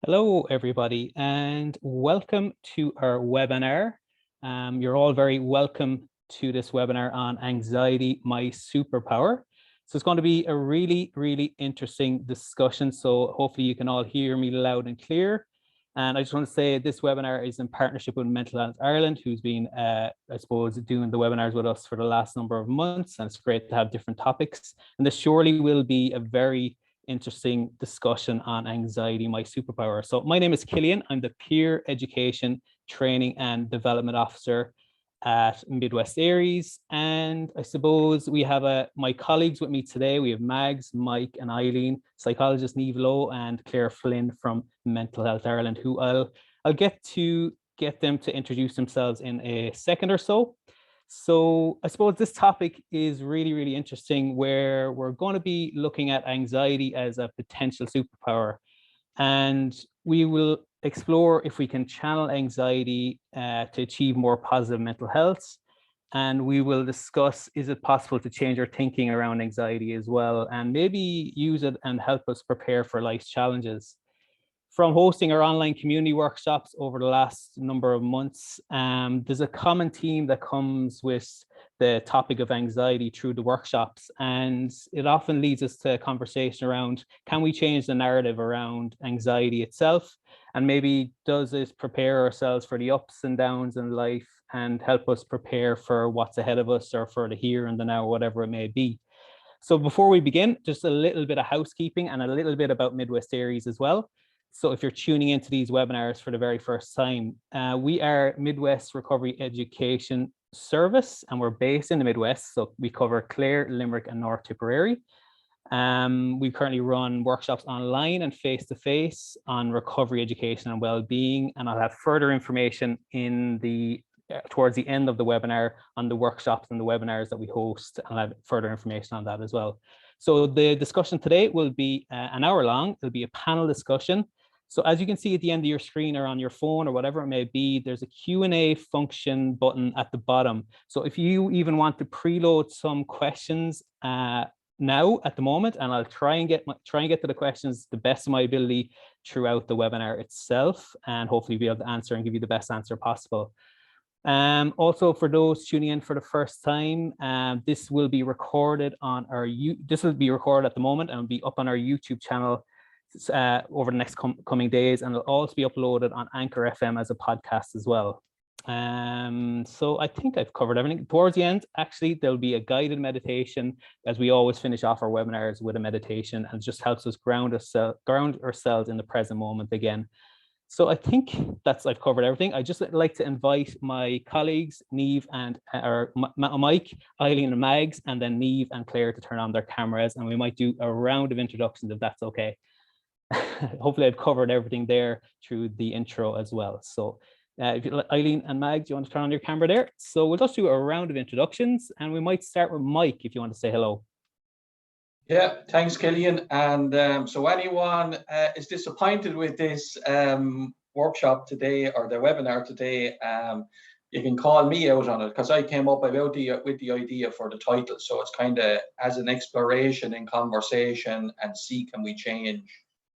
Hello, everybody, and welcome to our webinar. You're all very welcome to this webinar on Anxiety, My Superpower. So it's going to be a really interesting discussion. So hopefully you can all hear me loud and clear. And I just want to say this webinar is in partnership with Mental Health Ireland, who's been, I suppose, doing the webinars with us for the last number of months. And it's great to have different topics. And this surely will be a very interesting discussion on Anxiety, My Superpower. So my name is Cillian. I'm the Peer Education Training and Development Officer at Midwest ARIES. And I suppose we have my colleagues with me today. We have Mags, Mike, and Eileen, Psychologist Neill, Lowe, and Claire Flynn from Mental Health Ireland, who I'll get them to introduce themselves in a second or so. So I suppose this topic is really interesting, where we're going to be looking at anxiety as a potential superpower. And we will explore if we can channel anxiety to achieve more positive mental health. And we will discuss, is it possible to change our thinking around anxiety as well, and maybe use it and help us prepare for life's challenges. From hosting our online community workshops over the last number of months, there's a common theme that comes with the topic of anxiety through the workshops, and it often leads us to a conversation around, can we change the narrative around anxiety itself, and maybe does it prepare ourselves for the ups and downs in life and help us prepare for what's ahead of us, or for the here and the now, whatever it may be. So before we begin, just a little bit of housekeeping and a little bit about Midwest ARIES as well. So if you're tuning into these webinars for the very first time, we are Midwest Recovery Education Service, and we're based in the Midwest. So we cover Clare, Limerick, and North Tipperary. We currently run workshops online and face-to-face on recovery, education, and well-being. And I'll have further information in towards the end of the webinar on the workshops and the webinars that we host. I'll have further information on that as well. So the discussion today will be an hour long. It'll be a panel discussion. So as you can see at the end of your screen or on your phone or whatever it may be, there's a Q&A function button at the bottom. So if you even want to preload some questions now at the moment, and I'll try and get to the questions the best of my ability throughout the webinar itself, and hopefully be able to answer and give you the best answer possible. Also, for those tuning in for the first time, this will be recorded on this will be recorded at the moment and will be up on our YouTube channel over the next coming days, and it'll also be uploaded on Anchor FM as a podcast as well. So I think I've covered everything. Towards the end, actually, there'll be a guided meditation, as we always finish off our webinars with a meditation, and it just helps us ground ourselves in the present moment again. So I think I've covered everything. I just like to invite my colleagues, Niamh and Mike, Eileen and Mags, and then Niamh and Claire to turn on their cameras, and we might do a round of introductions if that's okay. Hopefully I've covered everything there through the intro as well. So Eileen and Mags, you want to turn on your camera there? So we'll just do a round of introductions, and we might start with Mike if you want to say hello. Yeah, thanks, Cillian. And so anyone is disappointed with this workshop today or the webinar today, you can call me out on it, because I came up with the idea for the title. So it's kind of as an exploration and conversation, and see, can we change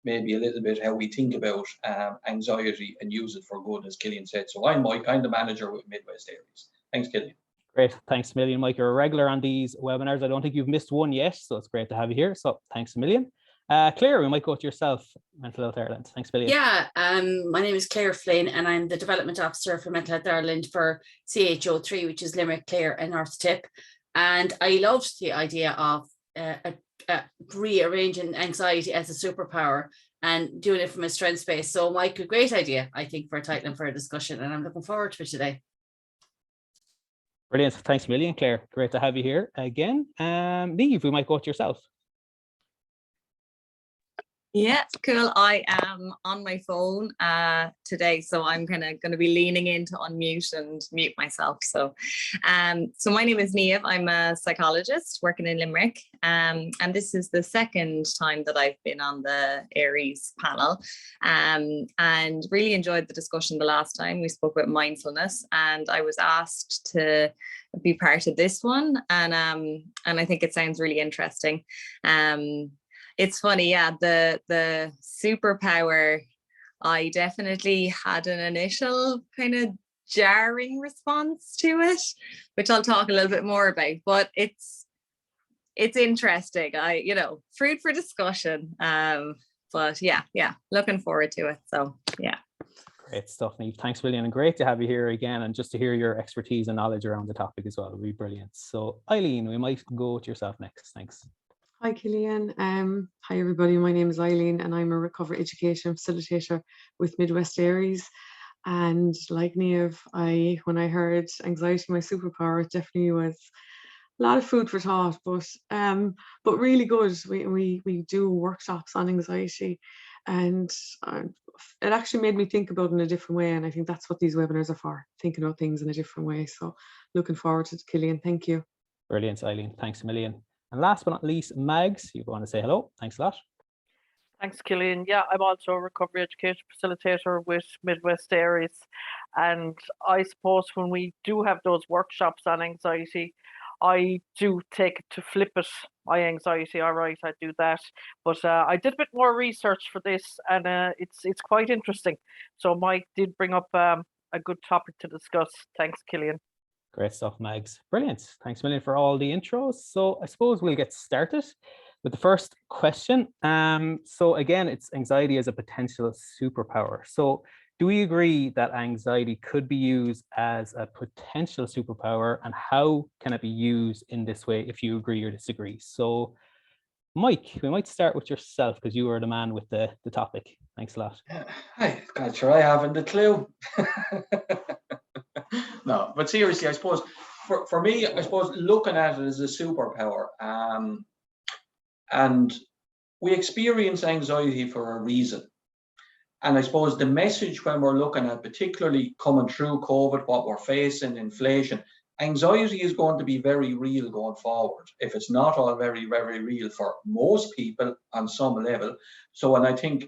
maybe a little bit how we think about anxiety and use it for good, as Cillian said. So I'm Mike, I'm the manager with Midwest ARIES. Thanks, Cillian. Great, thanks a million, Mike. You're a regular on these webinars. I don't think you've missed one yet, so it's great to have you here. So thanks a million. Claire, we might go to yourself, Mental Health Ireland. Thanks a million. Yeah, my name is Claire Flynn, and I'm the Development Officer for Mental Health Ireland for CHO3, which is Limerick, Clare and North Tip. And I loved the idea of rearranging anxiety as a superpower and doing it from a strength space. So Mike, a great idea, I think, for a title and for a discussion, and I'm looking forward to it today. Brilliant. Thanks a million, Claire. Great to have you here again. Niamh, we might go to yourself. Yeah, cool. I am on my phone today, so I'm kind of going to be leaning in to unmute and mute myself. So my name is Niamh. I'm a psychologist working in Limerick, and this is the second time that I've been on the ARIES panel, and really enjoyed the discussion the last time. We spoke about mindfulness, and I was asked to be part of this one, and I think it sounds really interesting. It's funny, yeah, the superpower I definitely had an initial kind of jarring response to it, which I'll talk a little bit more about, but it's interesting. Fruit for discussion. But yeah, looking forward to it. So yeah. Great stuff, Niamh. Thanks, Cillian, and great to have you here again, and just to hear your expertise and knowledge around the topic as well. It'll be brilliant. So Eileen, we might go to yourself next. Thanks. Hi, Cillian. Hi, everybody. My name is Eileen, and I'm a recovery education facilitator with Midwest ARIES. And like Niamh, when I heard anxiety, my superpower, it definitely was a lot of food for thought, but really good. We do workshops on anxiety, and it actually made me think about it in a different way. And I think that's what these webinars are for, thinking about things in a different way. So looking forward to it, Cillian. Thank you. Brilliant, Eileen. Thanks a million. And last but not least, Mags, you want to say hello. Thanks a lot. Thanks, Cillian. Yeah, I'm also a recovery education facilitator with Midwest ARIES. And I suppose when we do have those workshops on anxiety, I do take it to flip it, my anxiety. All right, I do that. But I did a bit more research for this, and it's quite interesting. So Mike did bring up a good topic to discuss. Thanks, Cillian. Great stuff, Mags. Brilliant. Thanks a million for all the intros. So I suppose we'll get started with the first question. So again, it's anxiety as a potential superpower. So do we agree that anxiety could be used as a potential superpower, and how can it be used in this way if you agree or disagree? So Mike, we might start with yourself because you are the man with the topic. Thanks a lot. Hi, God, sure, I haven't a clue. No, but seriously, I suppose for me, I suppose looking at it as a superpower, and we experience anxiety for a reason. And I suppose the message when we're looking at, particularly coming through COVID, what we're facing, inflation, anxiety is going to be very real going forward, if it's not all very, very real for most people on some level. So, and I think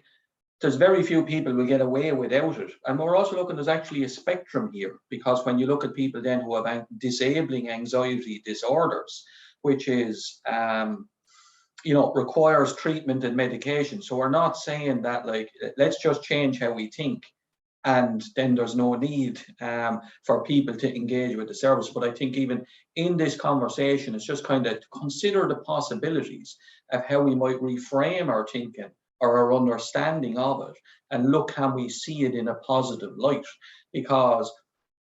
there's very few people will get away without it. And we're also looking, there's actually a spectrum here, because when you look at people then who have disabling anxiety disorders, which is, requires treatment and medication. So we're not saying that, like, let's just change how we think, and then there's no need for people to engage with the service. But I think even in this conversation, it's just kind of consider the possibilities of how we might reframe our thinking or our understanding of it, and look, can we see it in a positive light? Because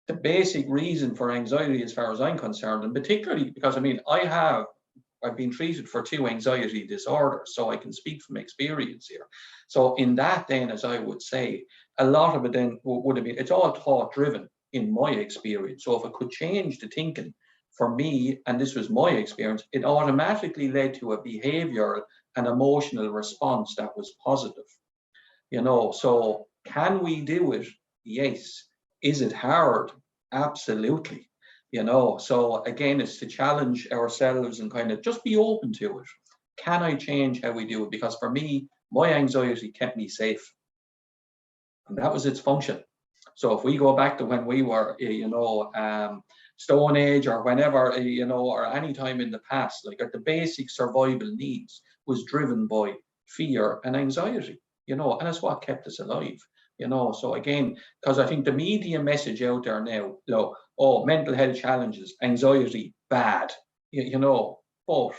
the basic reason for anxiety, as far as I'm concerned, and particularly because, I mean, I've been treated for 2 anxiety disorders, so I can speak from experience here. So in that then, as I would say, a lot of it then would have been, it's all thought driven in my experience. So if it could change the thinking for me, and this was my experience, it automatically led to a behavioral and emotional response that was positive. So can we do it? Yes. Is it hard? Absolutely. So again, it's to challenge ourselves and kind of just be open to it. Can I change how we do it? Because for me, my anxiety kept me safe, and that was its function. So if we go back to when we were, Stone Age, or whenever, or any time in the past, like, the basic survival needs was driven by fear and anxiety, and it's what kept us alive. So again, because I think the media message out there now, mental health challenges, anxiety, bad, but,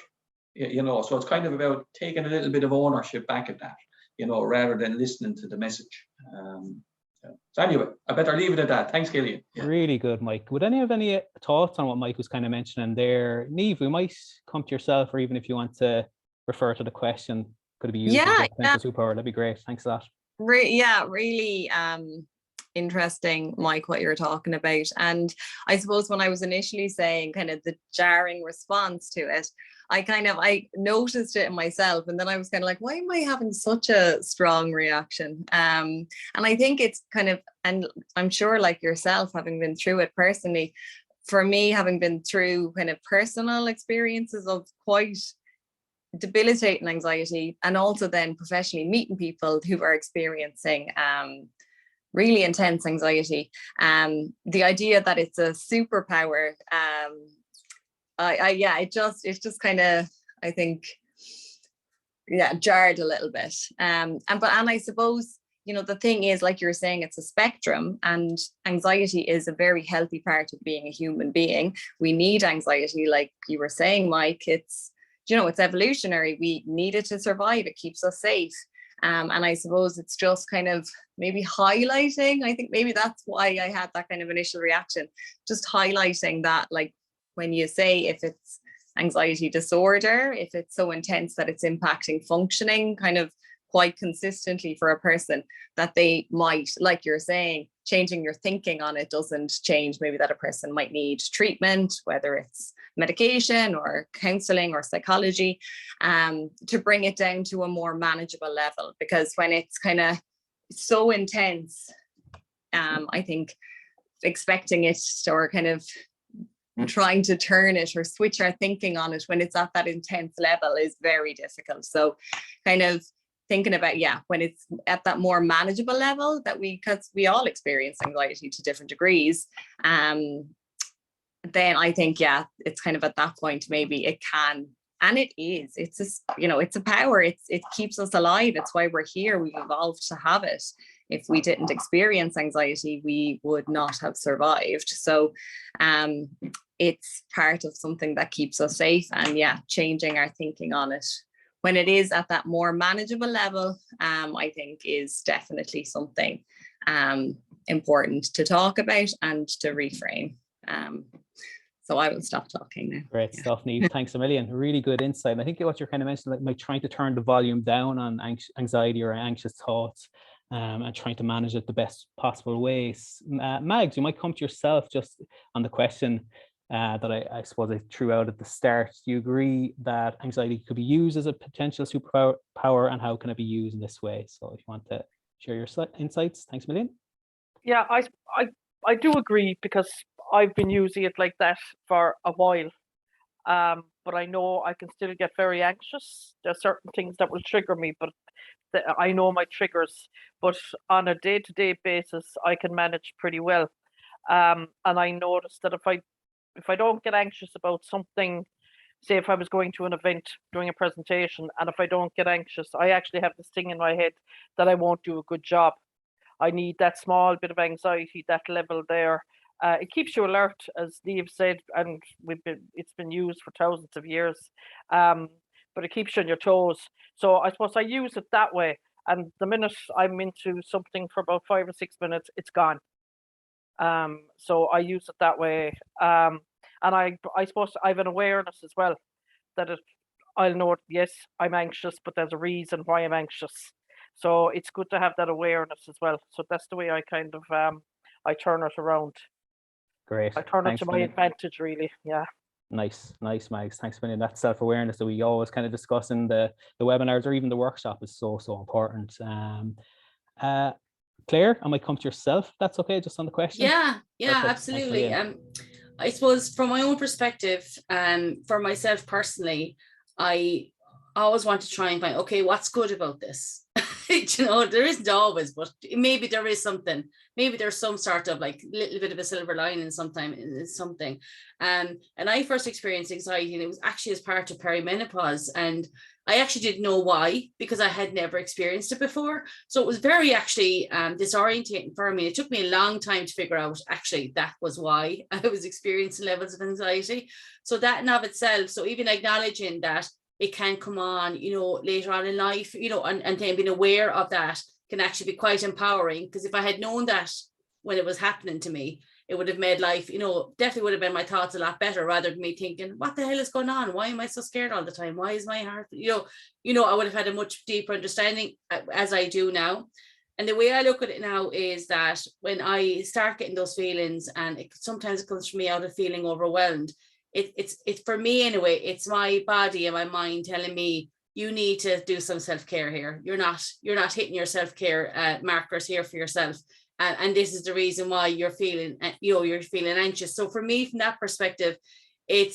so it's kind of about taking a little bit of ownership back at that, rather than listening to the message. So anyway, I better leave it at that. Thanks, Cillian. Yeah. Really good, Mike. Would any have any thoughts on what Mike was kind of mentioning there? Niamh, we might come to yourself, or even if you want to refer to the question, could it be used as a potential superpower? That'd be great. Thanks a lot. Really interesting, Mike, what you're talking about. And I suppose when I was initially saying kind of the jarring response to it, I noticed it in myself, and then I was kind of like, why am I having such a strong reaction? And I think it's kind of, and I'm sure like yourself, having been through it personally, for me, having been through kind of personal experiences of quite debilitating anxiety, and also then professionally meeting people who are experiencing really intense anxiety, the idea that it's a superpower, it's just kind of, I think, jarred a little bit. And I suppose the thing is, like you're saying, it's a spectrum, and anxiety is a very healthy part of being a human being. We need anxiety, like you were saying, Mike. It's, it's evolutionary. We need it to survive. It keeps us safe. And I suppose it's just kind of maybe highlighting. I think maybe that's why I had that kind of initial reaction, just highlighting that, like, when you say if it's anxiety disorder, if it's so intense that it's impacting functioning kind of quite consistently for a person, that they might, like you're saying, changing your thinking on it doesn't change. Maybe that a person might need treatment, whether it's medication or counseling or psychology, to bring it down to a more manageable level. Because when it's kind of so intense, I think expecting it or kind of trying to turn it or switch our thinking on it when it's at that intense level is very difficult. So kind of thinking about, when it's at that more manageable level, that because we all experience anxiety to different degrees, then I think, it's kind of at that point, maybe it can, and it is, it's a power. It keeps us alive. It's why we're here. We've evolved to have it. If we didn't experience anxiety, we would not have survived. So it's part of something that keeps us safe, and changing our thinking on it when it is at that more manageable level, I think is definitely something important to talk about and to reframe. So I will stop talking now. Great stuff, Niamh. Thanks a million. Really good insight. And I think what you're kind of mentioning, like trying to turn the volume down on anxiety or anxious thoughts, and trying to manage it the best possible ways. Mags, you might come to yourself just on the question that I suppose I threw out at the start. Do you agree that anxiety could be used as a potential superpower, and how can it be used in this way? So if you want to share your insights, thanks a million. Yeah, I do agree, because I've been using it like that for a while. But I know I can still get very anxious. There are certain things that will trigger me, but I know my triggers. But on a day-to-day basis, I can manage pretty well. And I noticed that if I don't get anxious about something, say if I was going to an event, doing a presentation, and if I don't get anxious, I actually have this thing in my head that I won't do a good job. I need that small bit of anxiety, that level there. It keeps you alert, as Niamh said, and it's been used for thousands of years. But it keeps you on your toes. So I suppose I use it that way. And the minute I'm into something for about 5 or 6 minutes, it's gone. So I use it that way. And I suppose I have an awareness as well that I'll know, yes, I'm anxious, but there's a reason why I'm anxious. So it's good to have that awareness as well. So that's the way I kind of I turn it around. Great. I turn it to my advantage, really. Yeah. Nice, Mags. Thanks a million. That self-awareness that we always kind of discuss in the webinars or even the workshop is so important. Claire, I might come to yourself. That's okay, just on the question. Yeah, Perfect. absolutely. I suppose from my own perspective, for myself personally, I always want to try and find, okay, what's good about this? There isn't always, but maybe there is something. Maybe there's some sort of like little bit of a silver lining something. And I first experienced anxiety, and it was actually as part of perimenopause. And I actually didn't know why, because I had never experienced it before. So it was very actually disorientating for me. It took me a long time to figure out actually that was why I was experiencing levels of anxiety. So that in of itself, so even acknowledging that it can come on, later on in life, and then being aware of that can actually be quite empowering. Because if I had known that when it was happening to me, it would have made life, definitely would have been my thoughts a lot better, rather than me thinking, what the hell is going on? Why am I so scared all the time? Why is my heart, I would have had a much deeper understanding, as I do now. And the way I look at it now is that when I start getting those feelings, and sometimes it comes from me out of feeling overwhelmed, it's for me anyway, it's my body and my mind telling me, you need to do some self-care here. You're not hitting your self-care markers here for yourself. And this is the reason why you're feeling anxious. So for me, from that perspective, it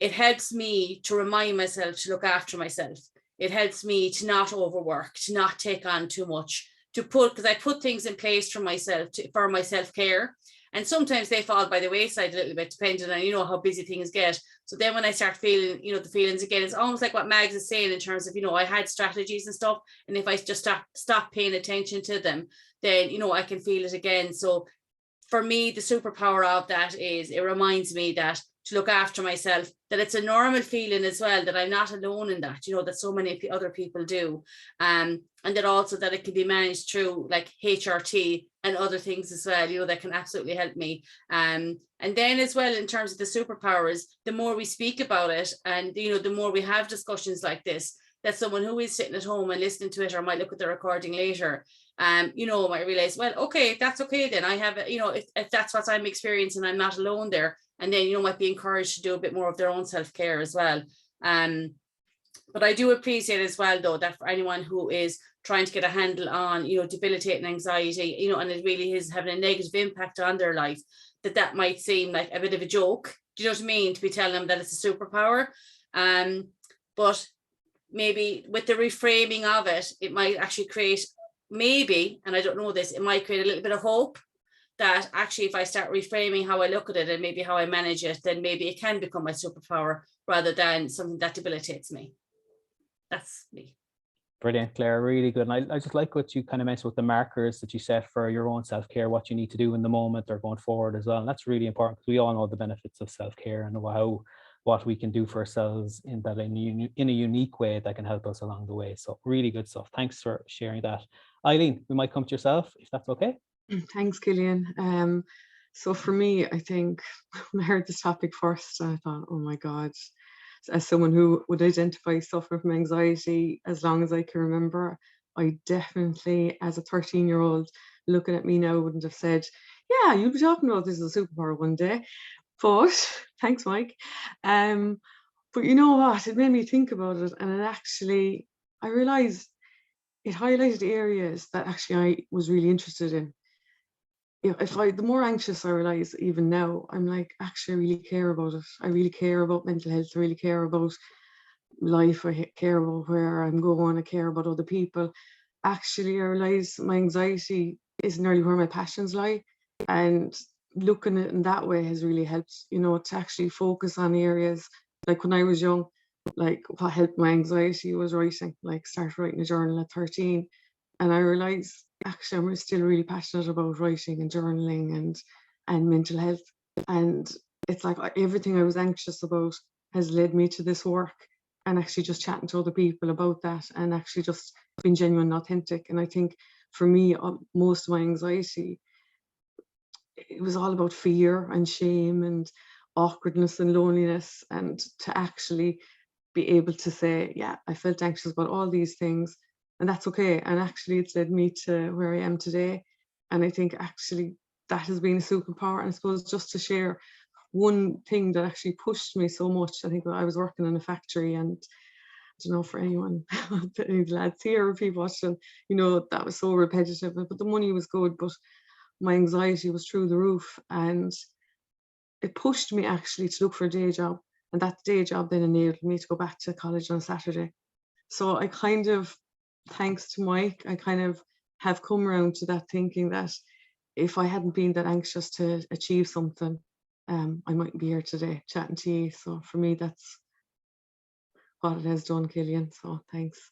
helps me to remind myself to look after myself. It helps me to not overwork, to not take on too much, because I put things in place for myself, for my self-care. And sometimes they fall by the wayside a little bit, depending on, how busy things get. So then when I start feeling, the feelings again, it's almost like what Mags is saying in terms of, I had strategies and stuff, and if I just stop paying attention to them, then, I can feel it again. So for me, the superpower of that is it reminds me that to look after myself, that it's a normal feeling as well, that I'm not alone in that, that so many other people do. And that also that it can be managed through like HRT and other things as well, that can absolutely help me. And then as well, in terms of the superpowers, the more we speak about it and, the more we have discussions like this, that someone who is sitting at home and listening to it or might look at the recording later, might realize, well, okay, that's okay then. I have, if that's what I'm experiencing, I'm not alone there. And then, might be encouraged to do a bit more of their own self-care as well. But I do appreciate as well, though, that for anyone who is trying to get a handle on, debilitating anxiety, and it really is having a negative impact on their life, that might seem like a bit of a joke. Do you know what I mean? To be telling them that it's a superpower. But maybe with the reframing of it, it might actually create, maybe, and I don't know this, it might create a little bit of hope that actually if I start reframing how I look at it and maybe how I manage it, then maybe it can become my superpower rather than something that debilitates me. That's me. Brilliant, Claire, really good. And I just like what you kind of mentioned with the markers that you set for your own self-care, what you need to do in the moment or going forward as well. And that's really important because we all know the benefits of self-care and what we can do for ourselves in a unique way that can help us along the way. So really good stuff. Thanks for sharing that. Eileen, we might come to yourself if that's okay. Thanks, Cillian. So for me, I think when I heard this topic first, I thought, oh my God, as someone who would identify suffering from anxiety as long as I can remember, I definitely, as a 13-year-old, looking at me now, wouldn't have said, yeah, you'll be talking about this as a superpower one day. But thanks, Mike. But you know what? It made me think about it, and I realized it highlighted areas that actually I was really interested in. The more anxious I realize, even now, I'm like, actually, I really care about it. I really care about mental health. I really care about life. I care about where I'm going. I care about other people. Actually, I realize my anxiety isn't really where my passions lie. And looking at it in that way has really helped, to actually focus on areas. Like when I was young, like what helped my anxiety was writing, like start writing a journal at 13. And I realized, actually, I'm still really passionate about writing and journaling and mental health. And it's like everything I was anxious about has led me to this work, and actually just chatting to other people about that and actually just being genuine and authentic. And I think for me, most of my anxiety, it was all about fear and shame and awkwardness and loneliness, and to actually be able to say, yeah, I felt anxious about all these things, and that's okay. And actually it's led me to where I am today. And I think actually that has been a superpower. And I suppose just to share one thing that actually pushed me so much, I think I was working in a factory, and I don't know for anyone, any of the lads here or people watching, that was so repetitive, but the money was good, but my anxiety was through the roof. And it pushed me actually to look for a day job. And that day job then enabled me to go back to college on Saturday. So I kind of, thanks to Mike, I kind of have come around to that thinking that if I hadn't been that anxious to achieve something, I mightn't be here today chatting to you. So for me, that's what it has done, Cillian. So thanks.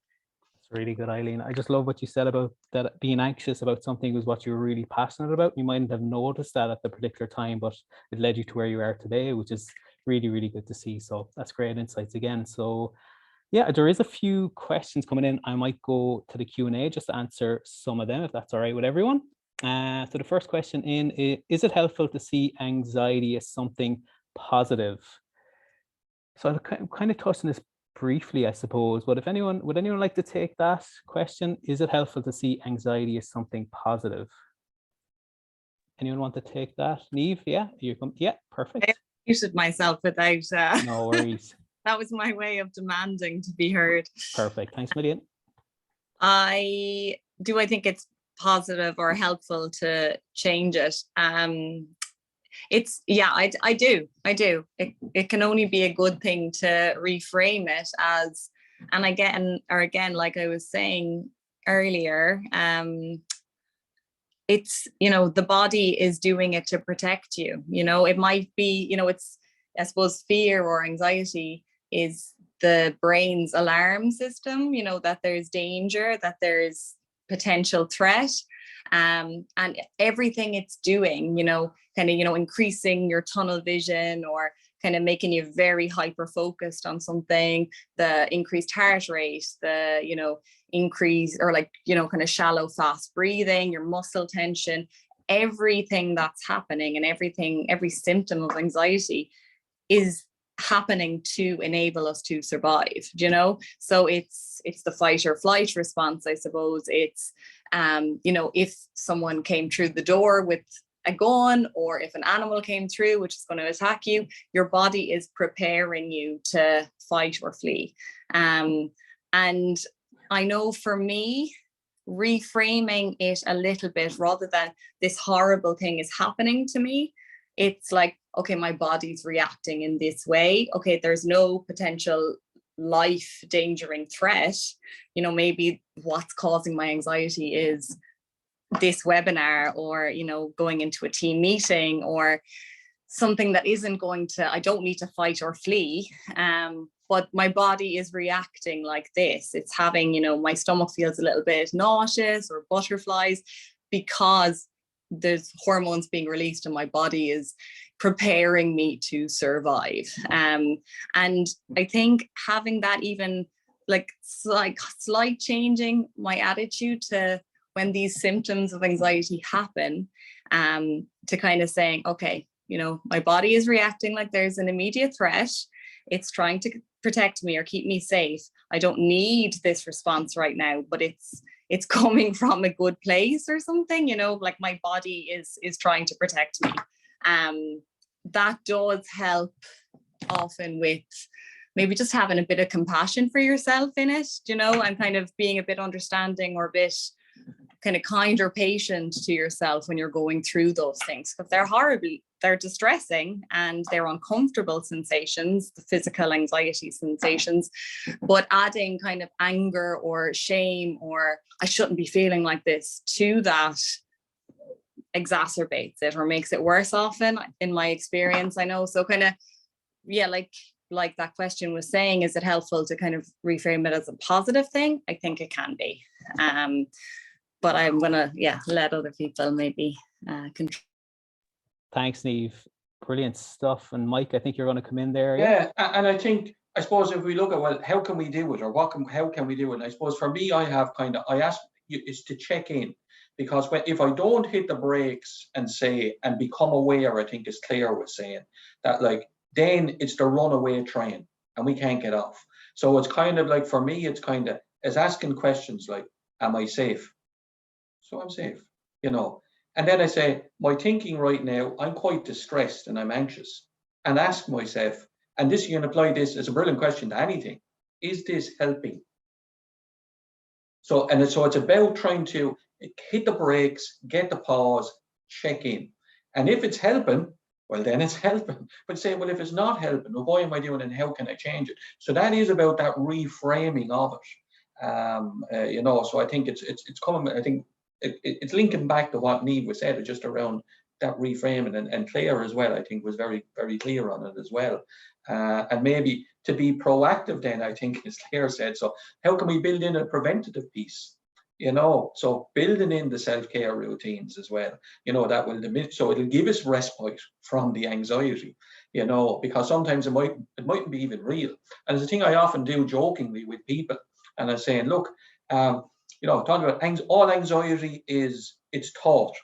It's really good, Eileen. I just love what you said about that being anxious about something was what you were really passionate about. You mightn't have noticed that at the particular time, but it led you to where you are today, which is really, really good to see. So that's great insights again. So yeah, there is a few questions coming in. I might go to the Q&A just to answer some of them, if that's all right with everyone. So the first question in is it helpful to see anxiety as something positive? So I've kind of touched on this briefly, I suppose, but would anyone like to take that question? Is it helpful to see anxiety as something positive? Anyone want to take that? Niamh, yeah, yeah, perfect. I muted myself without. No worries. That was my way of demanding to be heard. Perfect. Thanks, Cillian. I think it's positive or helpful to change it. It's, yeah, I do. It can only be a good thing to reframe it as, and again, like I was saying earlier, it's, the body is doing it to protect you. It might be, I suppose fear or anxiety is the brain's alarm system, you know, that there's danger, that there's potential threat, and everything it's doing, you know, kind of, you know, increasing your tunnel vision or kind of making you very hyper focused on something, the increased heart rate, the, you know, increase or like, you know, kind of shallow, fast breathing, your muscle tension, everything that's happening and everything, every symptom of anxiety is happening to enable us to survive, you know? So it's the fight or flight response, I suppose. It's, you know, if someone came through the door with a gun, or if an animal came through which is going to attack you, your body is preparing you to fight or flee. And I know for me, reframing it a little bit rather than this horrible thing is happening to me, it's like, okay, my body's reacting in this way. Okay, there's no potential life endangering threat. You know, maybe what's causing my anxiety is this webinar, or, you know, going into a team meeting, or something that isn't going to, I don't need to fight or flee. But my body is reacting like this. It's having, you know, my stomach feels a little bit nauseous or butterflies because there's hormones being released and my body is preparing me to survive. And I think having that, even like slight changing my attitude to when these symptoms of anxiety happen, to kind of saying, okay, you know, my body is reacting like there's an immediate threat. It's trying to protect me or keep me safe. I don't need this response right now, but it's coming from a good place or something, you know, like my body is trying to protect me. That does help often with maybe just having a bit of compassion for yourself in it, you know, and kind of being a bit understanding or a bit kind of kind or patient to yourself when you're going through those things, because they're distressing and they're uncomfortable sensations, the physical anxiety sensations, but adding kind of anger or shame or I shouldn't be feeling like this to that exacerbates it or makes it worse often, in my experience, I know. So kind of, yeah, like that question was saying, is it helpful to kind of reframe it as a positive thing? I think it can be. But I'm gonna, let other people maybe contribute. Thanks, Niamh. Brilliant stuff. And Mike, I think you're going to come in there. Yeah, and I suppose if we look at, well, how can we do it, or how can we do it? And I suppose for me, I ask you is to check in, because if I don't hit the brakes and become aware, I think as Claire was saying, that like, then it's the runaway train and we can't get off. So it's kind of like, for me, it's asking questions like, am I safe? So I'm safe, you know. And then I say, my thinking right now, I'm quite distressed and I'm anxious. And ask myself, and this, you can apply this as a brilliant question to anything, is this helping? So it's about trying to hit the brakes, get the pause, check in. And if it's helping, well, then it's helping. But say, well, if it's not helping, well, why am I doing it and how can I change it? So that is about that reframing of it. You know, so I think it's coming, I think, it's linking back to what Niamh was said, just around that reframing, and Claire as well, I think, was very, very clear on it as well. And maybe to be proactive then, I think, as Claire said, so how can we build in a preventative piece? You know, so building in the self-care routines as well, you know, that will so it'll give us respite from the anxiety, you know, because sometimes it mightn't be even real. And it's a thing I often do jokingly with people, and I'm saying, look, you know, talking about all anxiety it's taught.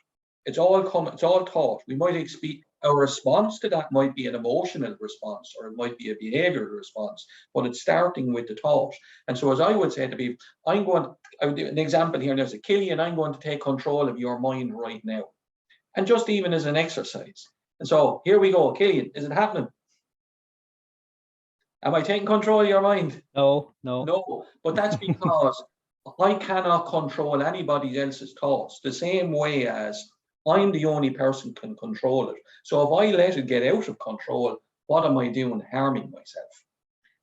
It's all taught. We might expect a response to that might be an emotional response, or it might be a behavioral response, but it's starting with the thought. And so, as I would say to people, I would do an example here. There's a Cillian, I'm going to take control of your mind right now, and just even as an exercise. And so here we go, Cillian, is it happening? Am I taking control of your mind? No. But that's because I cannot control anybody else's thoughts the same way as I'm the only person can control it. So if I let it get out of control, what am I doing? Harming myself.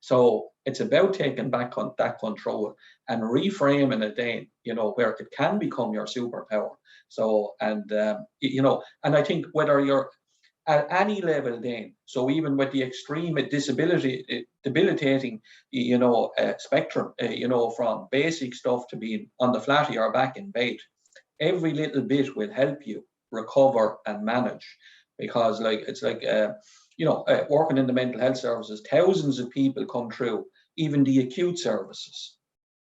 So it's about taking back on that control and reframing it then, you know, where it can become your superpower. So, and, you know, and I think whether you're, at any level then. So even with the extreme debilitating, spectrum, from basic stuff to being on the flat of your back in bed, every little bit will help you recover and manage. Because it's like working in the mental health services, thousands of people come through, even the acute services.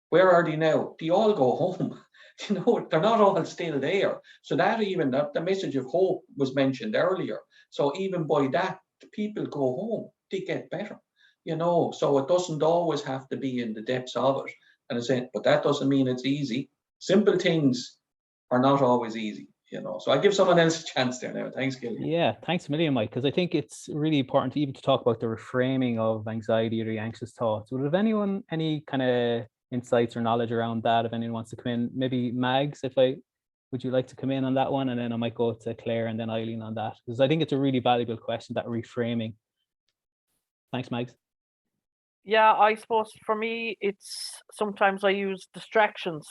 Where are they now? They all go home. They're not all still there. So the message of hope was mentioned earlier. So even by that, people go home, they get better, so it doesn't always have to be in the depths of it. And I said, but that doesn't mean it's easy. Simple things are not always easy, So I give someone else a chance there now. Thanks, Cillian. Yeah, thanks a million, Mike, because I think it's really important to even talk about the reframing of anxiety or the anxious thoughts. Would have anyone any kind of insights or knowledge around that? If anyone wants to come in, maybe Mags, would you like to come in on that one? And then I might go to Claire and then Eileen on that, because I think it's a really valuable question, that reframing. Thanks, Mags. Yeah, I suppose for me, it's sometimes I use distractions.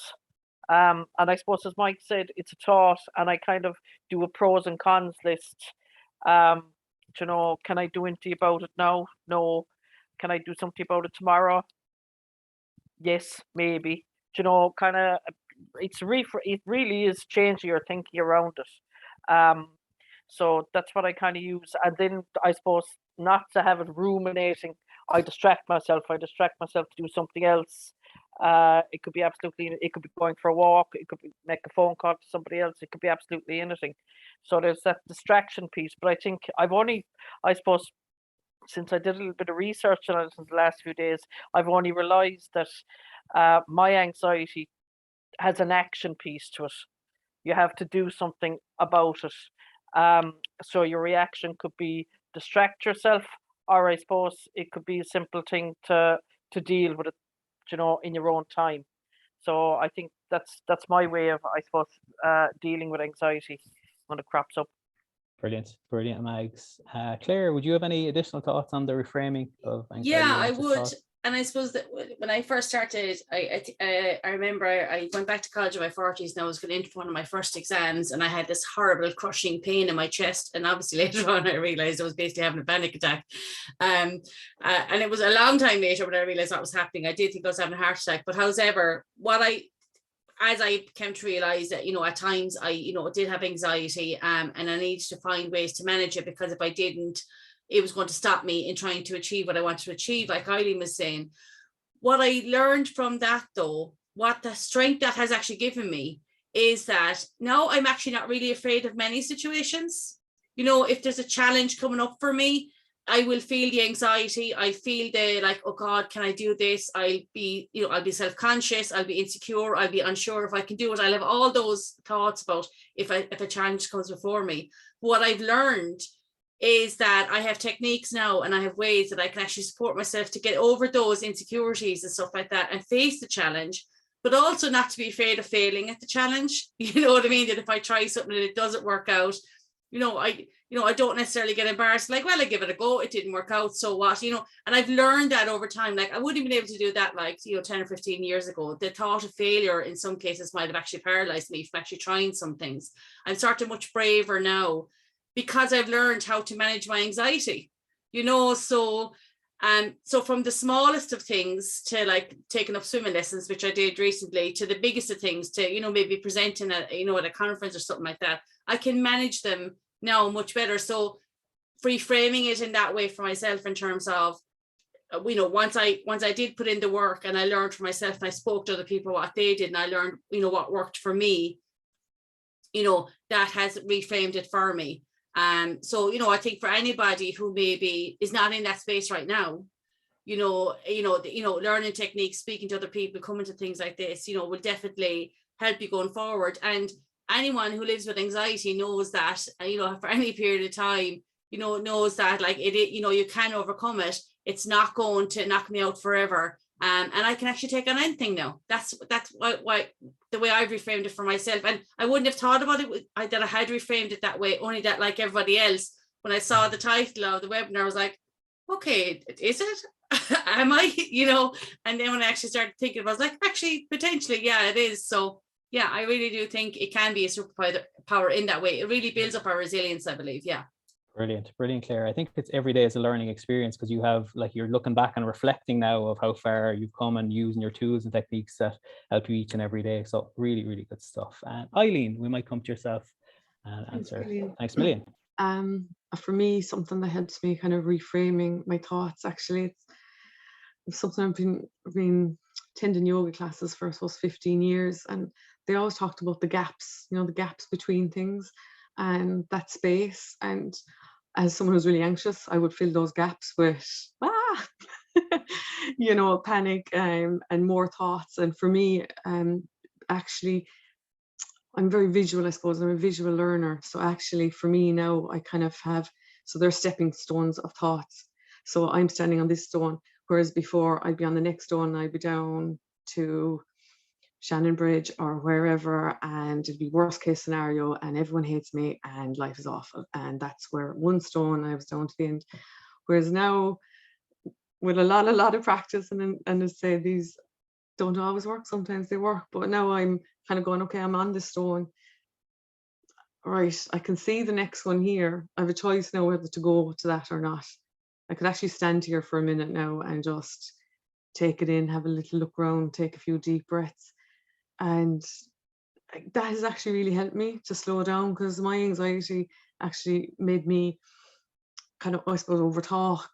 And I suppose, as Mike said, it's a thought, and I kind of do a pros and cons list. Can I do anything about it now? No. Can I do something about it tomorrow? Yes, maybe. Kind of, it really is changing your thinking around it. So that's what I kind of use. And then I suppose not to have it ruminating, I distract myself to do something else. It could be going for a walk, it could be make a phone call to somebody else, it could be absolutely anything. So there's that distraction piece. But I think I suppose, since I did a little bit of research on it in the last few days, I've only realized that my anxiety has an action piece to it. You have to do something about it. So your reaction could be distract yourself, or I suppose it could be a simple thing to deal with it, in your own time. So I think that's my way of, I suppose, dealing with anxiety when it crops up. Brilliant, Mags. Claire, would you have any additional thoughts on the reframing of anxiety? Yeah, I would. Thoughts? And I suppose that when I first started, I remember I went back to college in my 40s, and I was going into one of my first exams, and I had this horrible crushing pain in my chest. And obviously later on, I realized I was basically having a panic attack. And it was a long time later when I realized what was happening. I did think I was having a heart attack. But however, as I came to realize that, at times I, did have anxiety, and I needed to find ways to manage it, because if I didn't, it was going to stop me in trying to achieve what I wanted to achieve, like Eileen was saying. What I learned from that, though, what the strength that has actually given me, is that now I'm actually not really afraid of many situations. If there's a challenge coming up for me, I will feel the anxiety. I feel the oh God, can I do this? I'll be self-conscious. I'll be insecure. I'll be unsure if I can do it. I'll have all those thoughts about if a challenge comes before me. But what I've learned is that I have techniques now, and I have ways that I can actually support myself to get over those insecurities and stuff like that, and face the challenge, but also not to be afraid of failing at the challenge. You know what I mean? That if I try something and it doesn't work out, I don't necessarily get embarrassed, like, well, I give it a go, it didn't work out, so what, and I've learned that over time. Like, I wouldn't have been able to do that 10 or 15 years ago. The thought of failure in some cases might have actually paralyzed me from actually trying some things. I'm sort of much braver now, because I've learned how to manage my anxiety, so from the smallest of things to like taking up swimming lessons, which I did recently, to the biggest of things, to, maybe presenting at a conference or something like that, I can manage them now much better. So reframing it in that way for myself, in terms of, once I did put in the work, and I learned for myself, and I spoke to other people what they did, and I learned, what worked for me, that has reframed it for me. So, I think for anybody who maybe is not in that space right now, learning techniques, speaking to other people, coming to things like this, will definitely help you going forward. And anyone who lives with anxiety knows that, for any period of time, knows that, like, you can overcome it. It's not going to knock me out forever. And I can actually take on anything now. That's why the way I've reframed it for myself. And I wouldn't have thought about it that I had reframed it that way, only that, like everybody else, when I saw the title of the webinar, I was like, okay, is it? Am I? And then when I actually started thinking about it, I was like, actually, potentially, yeah, it is. So yeah, I really do think it can be a superpower in that way. It really builds up our resilience, I believe. Yeah. Brilliant, brilliant, Claire. I think it's every day is a learning experience, because you have, like, you're looking back and reflecting now of how far you've come and using your tools and techniques that help you each and every day. So really, really good stuff. And Eileen, we might come to yourself and answer. Thanks a million. For me, something that helps me kind of reframing my thoughts, actually, it's something I've been attending yoga classes for, I suppose, 15 years, and they always talked about the gaps, the gaps between things and that space. And as someone who's really anxious, I would fill those gaps with panic and more thoughts. And for me, actually, I'm very visual, I suppose. I'm a visual learner. So actually, for me now, I kind of have, so they're stepping stones of thoughts. So I'm standing on this stone, whereas before I'd be on the next stone, I'd be down to Shannon Bridge or wherever, and it'd be worst case scenario and everyone hates me and life is awful. And that's where one stone I was down to the end. Whereas now, with a lot of practice, and I say these don't always work, sometimes they work, but now I'm kind of going, okay, I'm on this stone. Right, I can see the next one here. I have a choice now whether to go to that or not. I could actually stand here for a minute now and just take it in, have a little look around, take a few deep breaths. And that has actually really helped me to slow down, because my anxiety actually made me kind of, I suppose, overtalk,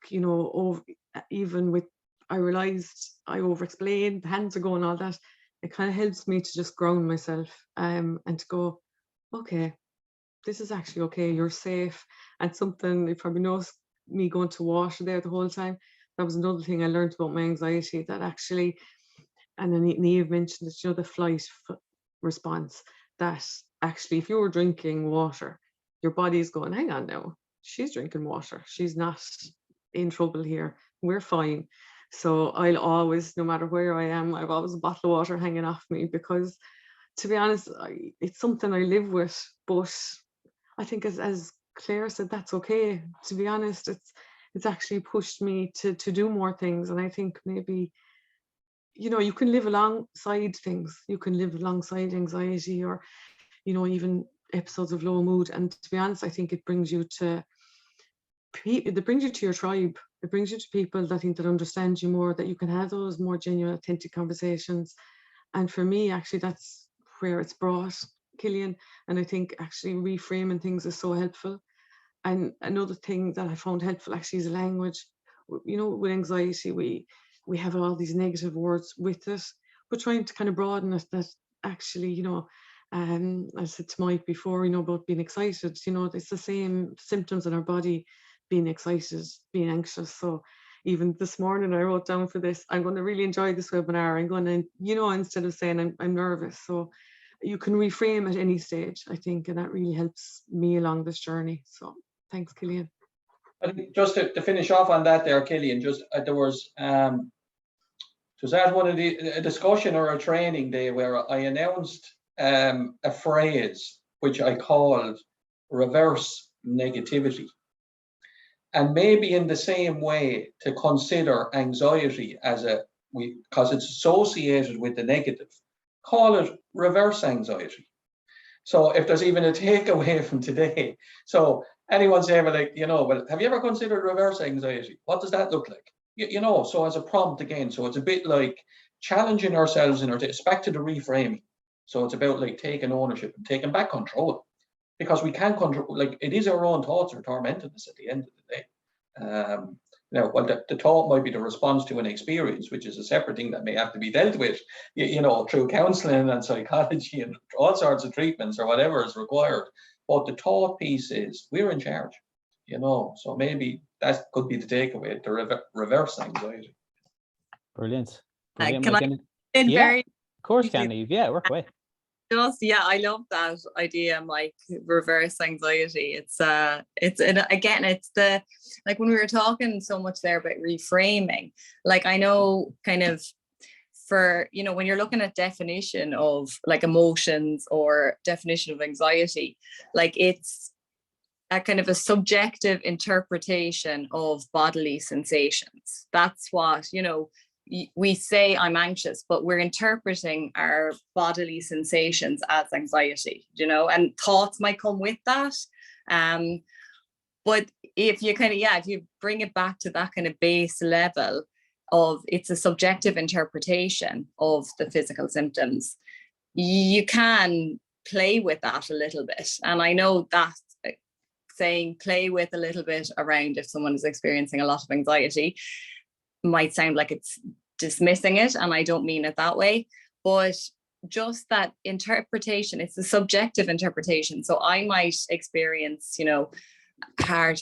even with, I realized I over-explained, the hands are going, all that. It kind of helps me to just ground myself and to go, okay, this is actually okay, you're safe. And something, you probably noticed me going to water there the whole time. That was another thing I learned about my anxiety, that actually, and then Niamh mentioned it, the flight response, that actually if you were drinking water, your body's going, hang on now, she's drinking water, she's not in trouble here, we're fine. So I'll always, no matter where I am, I've always a bottle of water hanging off me, because to be honest, it's something I live with. But I think as Claire said, that's okay. To be honest, it's actually pushed me to do more things. And I think maybe, you can live alongside things. You can live alongside anxiety, or, even episodes of low mood. And to be honest, I think it brings you to your tribe. It brings you to people that think that understand you more, that you can have those more genuine, authentic conversations. And for me, actually, that's where it's brought, Cillian. And I think actually reframing things is so helpful. And another thing that I found helpful actually is language. With anxiety, we have all these negative words with it, but trying to kind of broaden it, that actually, I said to Mike before, about being excited, it's the same symptoms in our body, being excited, being anxious. So even this morning I wrote down for this, I'm going to really enjoy this webinar. I'm going to, instead of saying I'm nervous. So you can reframe at any stage, I think, and that really helps me along this journey. So thanks, Cillian. I think just to finish off on that there, Cillian, just there was at one of a discussion or a training day where I announced a phrase which I called reverse negativity. And maybe in the same way to consider anxiety as because it's associated with the negative, call it reverse anxiety. So if there's even a takeaway from today, so anyone's ever well, have you ever considered reverse anxiety? What does that look like? So as a prompt again, so it's a bit like challenging ourselves in it's back to the reframing. So it's about like taking ownership and taking back control, because we can't control, it is our own thoughts are tormenting us at the end of the day. The thought might be the response to an experience, which is a separate thing that may have to be dealt with, through counseling and psychology and all sorts of treatments or whatever is required. But the thought piece is we're in charge, so maybe that could be the takeaway, the reverse anxiety. Brilliant. Can I of course, can Niamh. Yeah, work away. I love that idea, Mike. Reverse anxiety. It's the, like when we were talking so much there about reframing, I know kind of for, when you're looking at definition of emotions or definition of anxiety, it's a kind of a subjective interpretation of bodily sensations. That's what, we say I'm anxious, but we're interpreting our bodily sensations as anxiety, and thoughts might come with that. But if you kind of, if you bring it back to that kind of base level of it's a subjective interpretation of the physical symptoms, you can play with that a little bit. And I know that saying play with a little bit around if someone is experiencing a lot of anxiety might sound like it's dismissing it, and I don't mean it that way, but just that interpretation, it's a subjective interpretation. So I might experience, you know,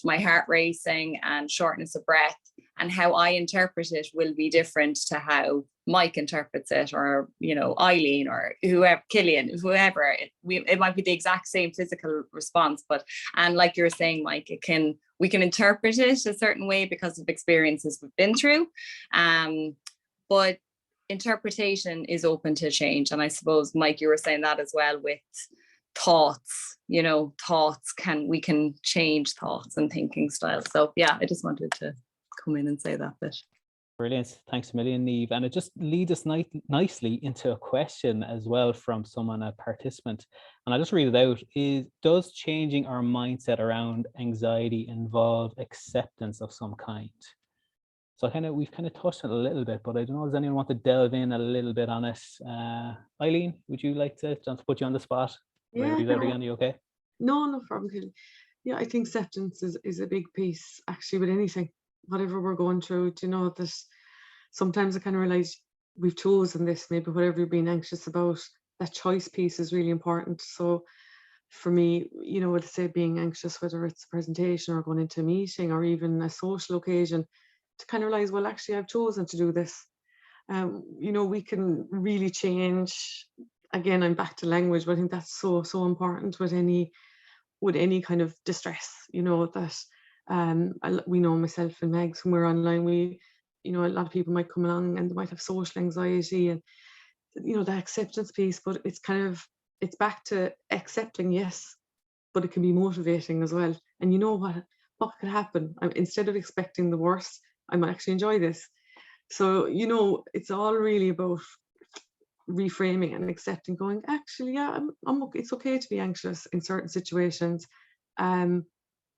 my heart racing and shortness of breath, and how I interpret it will be different to how Mike interprets it, or, you know, Eileen, or whoever, Cillian, whoever. It might be the exact same physical response, but, and like you were saying, Mike, we can interpret it a certain way because of experiences we've been through. But interpretation is open to change. And I suppose, Mike, you were saying that as well with thoughts, you know, we can change thoughts and thinking styles. So yeah, I just wanted to come in and say that bit. Brilliant. Thanks a million, Niamh. And it just leads us nicely into a question as well from someone, a participant. And I'll just read it out. Does changing our mindset around anxiety involve acceptance of some kind? So we've kind of touched on it a little bit, but I don't know, does anyone want to delve in a little bit on it? Eileen, would you like to just put you on the spot? Yeah. Read that again, you okay? No problem, Cillian. Yeah, I think acceptance is a big piece actually with anything, whatever we're going through. To know that sometimes I kind of realize we've chosen this, maybe whatever you're being anxious about, that choice piece is really important. So for me, you know, let's say being anxious, whether it's a presentation or going into a meeting or even a social occasion, to kind of realize, well, actually I've chosen to do this. You know, we can really change. Again, I'm back to language, but I think that's so important with any kind of distress, you know, that we know, myself and Megs, when we're online, you know, a lot of people might come along and they might have social anxiety and, you know, the acceptance piece, but it's back to accepting, yes, but it can be motivating as well. And you know what could happen? Instead of expecting the worst, I might actually enjoy this. So, you know, it's all really about reframing and accepting, going, actually, yeah, I'm okay. It's okay to be anxious in certain situations. And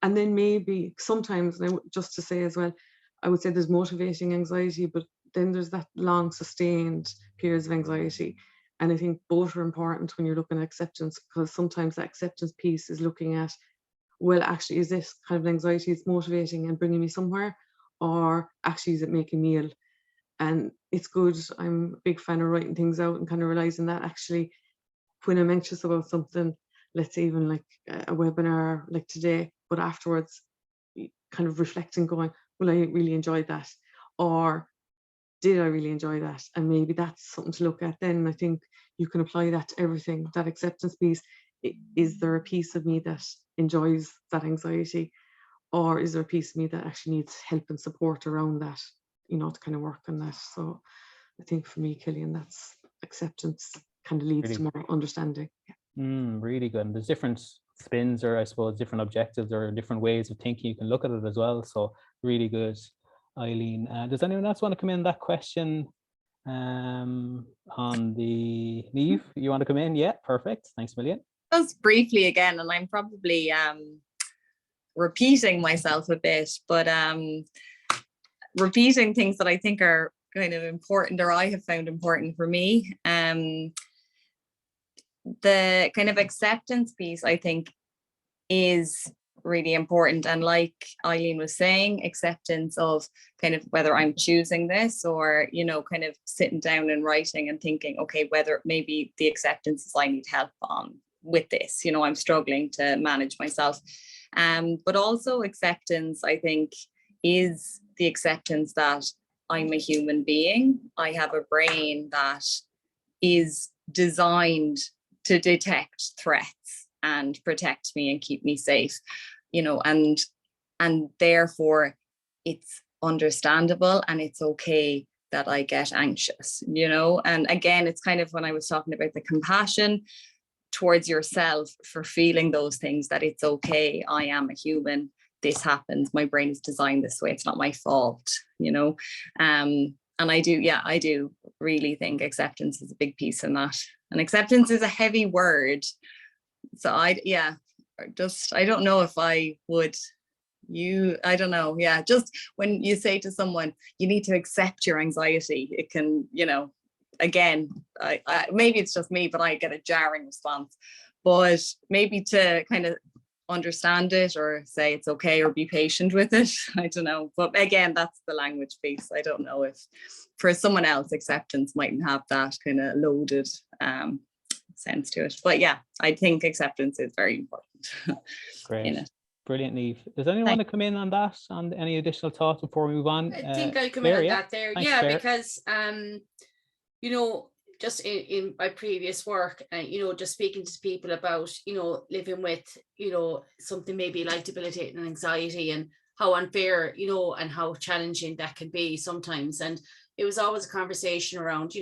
then maybe sometimes, just to say as well, I would say there's motivating anxiety, but then there's that long sustained periods of anxiety. And I think both are important when you're looking at acceptance, because sometimes that acceptance piece is looking at, well, actually, is this kind of anxiety it's motivating and bringing me somewhere, or actually is it making me ill? And it's good. I'm a big fan of writing things out and kind of realizing that actually when I'm anxious about something, let's say even like a webinar like today, but afterwards kind of reflecting, going, well, I really enjoyed that, or did I really enjoy that? And maybe that's something to look at then. I think you can apply that to everything, that acceptance piece. Is there a piece of me that enjoys that anxiety, or is there a piece of me that actually needs help and support around that, you know, to kind of work on that? So I think for me, Cillian, that's acceptance kind of leads to more understanding. Really good. And there's different spins, or I suppose different objectives or different ways of thinking you can look at it as well. So really good, Eileen. Does anyone else want to come in that question on the Niamh? You want to come in? Yeah, perfect. Thanks a million. Just briefly again, and I'm probably repeating myself a bit, but repeating things that I think are kind of important, or I have found important for me. The kind of acceptance piece, I think, is really important. And like Eileen was saying, acceptance of kind of whether I'm choosing this, or, you know, kind of sitting down and writing and thinking, okay, whether maybe the acceptance is I need help on with this, you know, I'm struggling to manage myself. But also acceptance, I think, is the acceptance that I'm a human being. I have a brain that is designed to detect threats and protect me and keep me safe, you know, and therefore it's understandable and it's okay that I get anxious, you know. And again, it's kind of when I was talking about the compassion towards yourself for feeling those things, that it's okay, I am a human, this happens, my brain is designed this way, it's not my fault, you know. And I do really think acceptance is a big piece in that. And acceptance is a heavy word. So I don't know if I would I don't know. Yeah. Just when you say to someone, you need to accept your anxiety, it can, again, maybe it's just me, but I get a jarring response. But maybe to kind of understand it or say it's okay or be patient with it. I don't know. But again, that's the language piece. I don't know if for someone else, acceptance mightn't have that kind of loaded sense to it. But yeah, I think acceptance is very important. Great. Brilliant, Niamh. Does anyone want to come in on that, on any additional thoughts before we move on? I think I'll come Claire, in on that there. Thanks, yeah, Claire. Because just in my previous work, just speaking to people about, living with, something maybe like debilitating anxiety and how unfair, and how challenging that can be sometimes. And it was always a conversation around,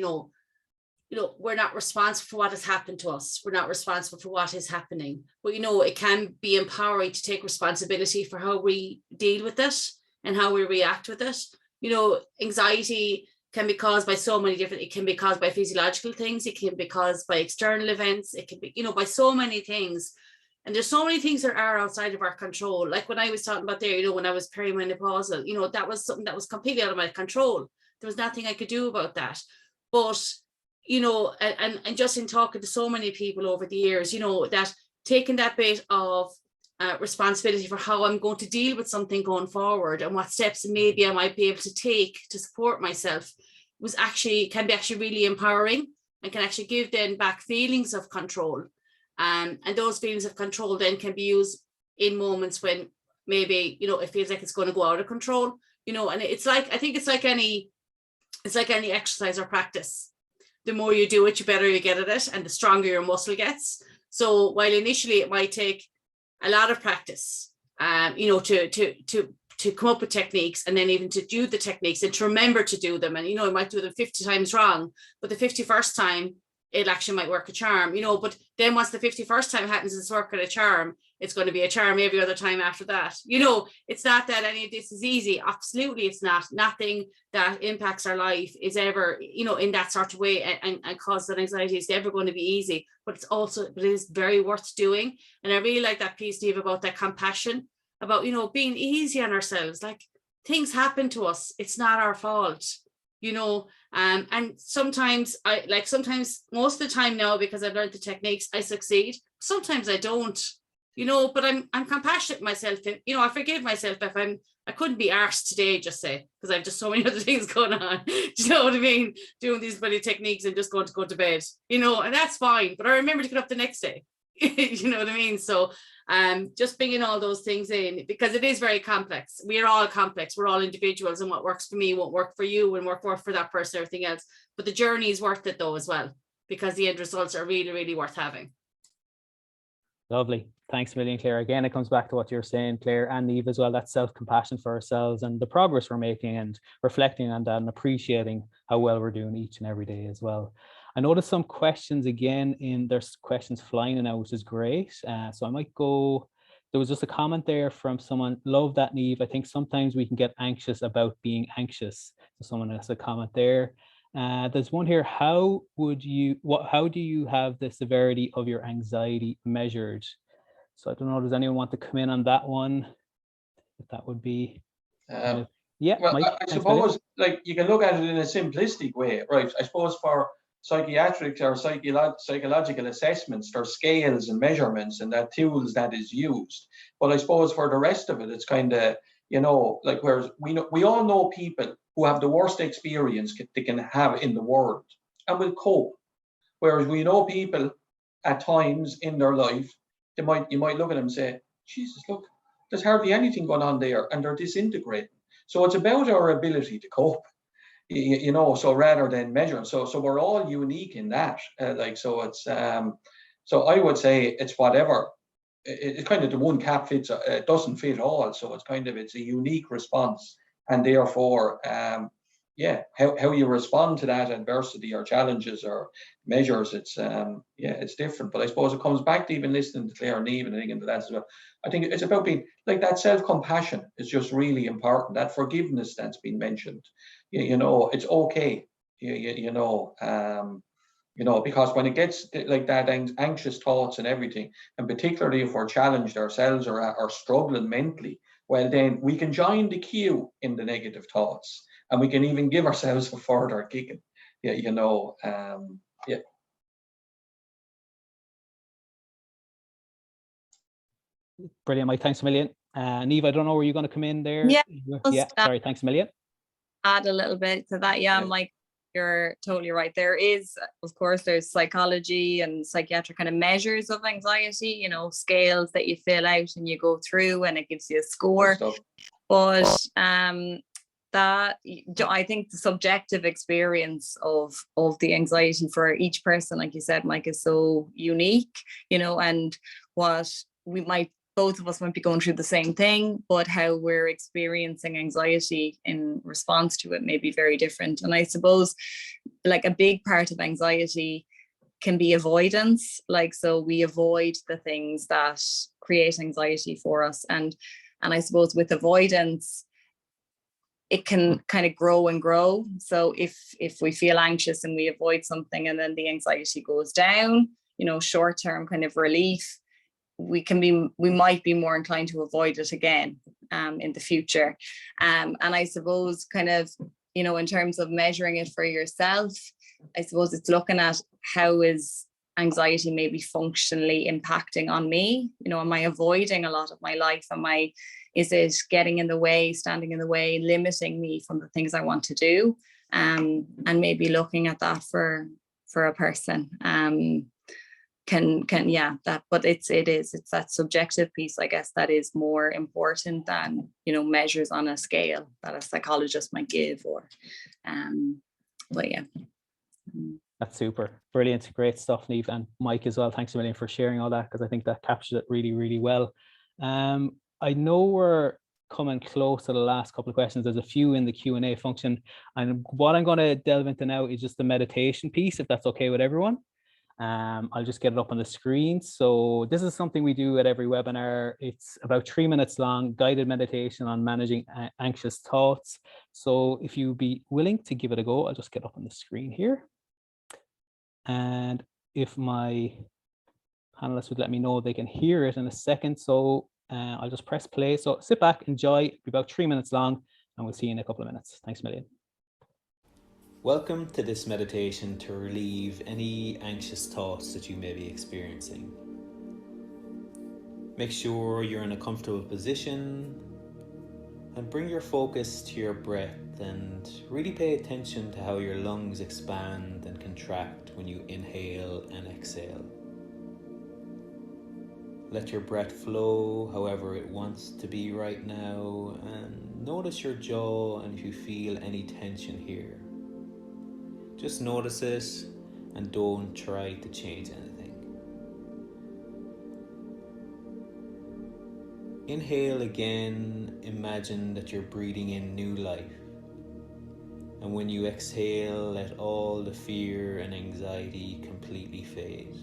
we're not responsible for what has happened to us. We're not responsible for what is happening. But, it can be empowering to take responsibility for how we deal with it and how we react with it. Anxiety can be caused by so many different, it can be caused by physiological things. It can be caused by external events. It can be, by so many things. And there's so many things that are outside of our control. Like when I was talking about there, when I was perimenopausal, that was something that was completely out of my control. There was nothing I could do about that. But, and just in talking to so many people over the years, that taking that bit of responsibility for how I'm going to deal with something going forward and what steps maybe I might be able to take to support myself can be actually really empowering and can actually give then back feelings of control. And those feelings of control then can be used in moments when maybe, it feels like it's going to go out of control, and I think it's like any exercise or practice. The more you do it, the better you get at it and the stronger your muscle gets. So while initially it might take a lot of practice, to come up with techniques and then even to do the techniques and to remember to do them. And, you might do them 50 times wrong, but the 51st time it actually might work a charm, but then once the 51st time happens, it's working a charm. It's going to be a charm every other time after that. It's not that any of this is easy. Absolutely, it's not. Nothing that impacts our life is ever, in that sort of way and causes anxiety is ever going to be easy. But it is very worth doing. And I really like that piece, Steve, about that compassion, about, being easy on ourselves. Like, things happen to us. It's not our fault. And sometimes most of the time now, because I've learned the techniques, I succeed. Sometimes I don't, but I'm compassionate myself. I forgive myself if I couldn't be arsed today, just say, because I've just so many other things going on. Do you know what I mean? Doing these bloody techniques and just going to go to bed, and that's fine. But I remember to get up the next day. You know what I mean? So just bringing all those things in, because it is very complex. We are all complex. We're all individuals, and what works for me won't work for you and work for that person, everything else. But the journey is worth it though as well, because the end results are really, really worth having. Lovely. Thanks a million, Claire. Again, it comes back to what you're saying, Claire, and Niamh as well, that self-compassion for ourselves and the progress we're making, and reflecting on that and appreciating how well we're doing each and every day as well. I noticed some questions again there's questions flying in now, which is great. So I might go, there was just a comment there from someone, love that, Niamh. I think sometimes we can get anxious about being anxious. So someone has a comment there. There's one here, how do you have the severity of your anxiety measured? So I don't know, does anyone want to come in on that one? If that would be, yeah. Well, Mike, I suppose, like, you can look at it in a simplistic way, right? I suppose for psychiatric or psychological assessments, there are scales and measurements and that tools that is used. But I suppose for the rest of it, it's kind of, like, whereas we all know people who have the worst experience they can have in the world and will cope. Whereas we know people at times in their life, you might look at them and say, Jesus, look, there's hardly anything going on there, and they're disintegrating. So it's about our ability to cope, so rather than measure. So we're all unique in that. So it's, so I would say it's whatever. It's kind of the one cap fits, it doesn't fit all. So it's a unique response. And therefore, how you respond to that adversity or challenges or measures, it's different. But I suppose it comes back to even listening to Claire and Niamh and thinking that as well. I think it's about being like that. Self-compassion is just really important. That forgiveness that's been mentioned, it's okay, because when it gets like that, anxious thoughts and everything, and particularly if we're challenged ourselves or are struggling mentally, well, then we can join the queue in the negative thoughts, and we can even give ourselves a further kicking. Yeah, yeah. Brilliant, Mike. Thanks a million. Niamh, I don't know, were you going to come in there? Yeah, Yeah, sorry. Thanks a million. Add a little bit to that. Yeah, Mike, you're totally right. There is, of course, there's psychology and psychiatric kind of measures of anxiety, scales that you fill out and you go through and it gives you a score. But that, I think the subjective experience of the anxiety for each person, like you said, Mike, is so unique, and what both of us might be going through the same thing, but how we're experiencing anxiety in response to it may be very different. And I suppose like a big part of anxiety can be avoidance. So we avoid the things that create anxiety for us. And I suppose with avoidance, it can kind of grow and grow. So if we feel anxious and we avoid something and then the anxiety goes down, short-term kind of relief, we might be more inclined to avoid it again in the future. And I suppose kind of, in terms of measuring it for yourself, I suppose it's looking at how is anxiety maybe functionally impacting on me. Am I avoiding a lot of my life? Is it getting in the way, standing in the way, limiting me from the things I want to do? And maybe looking at that for a person. But it's that subjective piece, I guess, that is more important than measures on a scale that a psychologist might give, but yeah. That's super brilliant, great stuff, Niamh, and Mike as well. Thanks a million for sharing all that, because I think that captures it really, really well. I know we're coming close to the last couple of questions. There's a few in the Q&A function, and what I'm going to delve into now is just the meditation piece, if that's okay with everyone. I'll just get it up on the screen. So this is something we do at every webinar. It's about 3 minutes long, guided meditation on managing anxious thoughts. So if you'd be willing to give it a go, I'll just get up on the screen here. And if my panelists would let me know they can hear it in a second. So I'll just press play. So sit back, enjoy. It'll be about 3 minutes long, and we'll see you in a couple of minutes. Thanks a million. Welcome to this meditation to relieve any anxious thoughts that you may be experiencing. Make sure you're in a comfortable position and bring your focus to your breath, and really pay attention to how your lungs expand and contract when you inhale and exhale. Let your breath flow however it wants to be right now, and notice your jaw and if you feel any tension here. Just notice it and don't try to change anything. Inhale again, imagine that you're breathing in new life. And when you exhale, let all the fear and anxiety completely fade.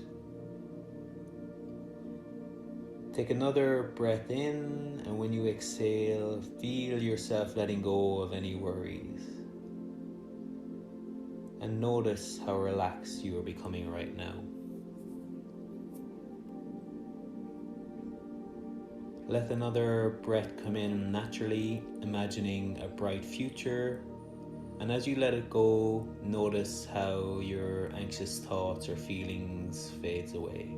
Take another breath in, and when you exhale, feel yourself letting go of any worries. And notice how relaxed you are becoming right now. Let another breath come in naturally, imagining a bright future. And as you let it go, notice how your anxious thoughts or feelings fades away.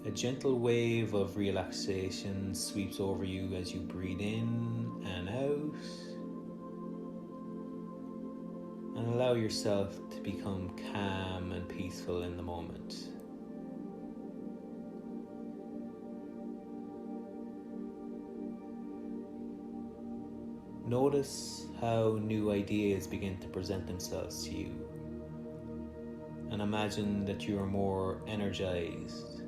A gentle wave of relaxation sweeps over you as you breathe in and out. And allow yourself to become calm and peaceful in the moment. Notice how new ideas begin to present themselves to you. And imagine that you are more energized.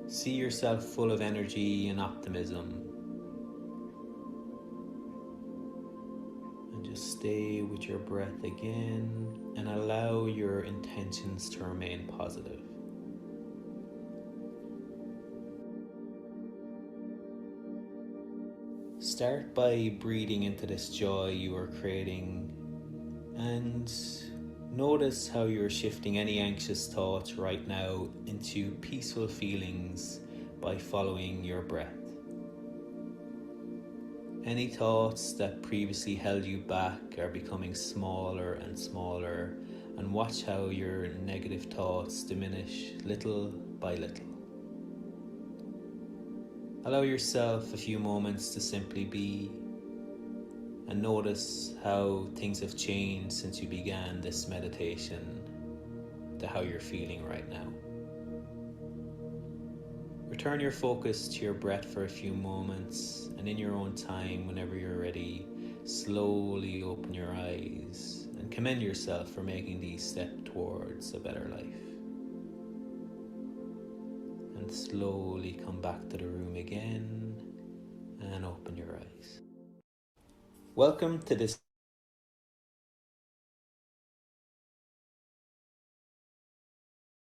See yourself full of energy and optimism. Just stay with your breath again and allow your intentions to remain positive. Start by breathing into this joy you are creating, and Notice how you're shifting any anxious thoughts right now into peaceful feelings by following your breath. Any thoughts that previously held you back are becoming smaller and smaller, and watch how your negative thoughts diminish little by little. Allow yourself a few moments to simply be, and notice how things have changed since you began this meditation to how you're feeling right now. Return your focus to your breath for a few moments, and in your own time, whenever you're ready, slowly open your eyes and commend yourself for making these steps towards a better life. And slowly come back to the room again and open your eyes. Welcome to this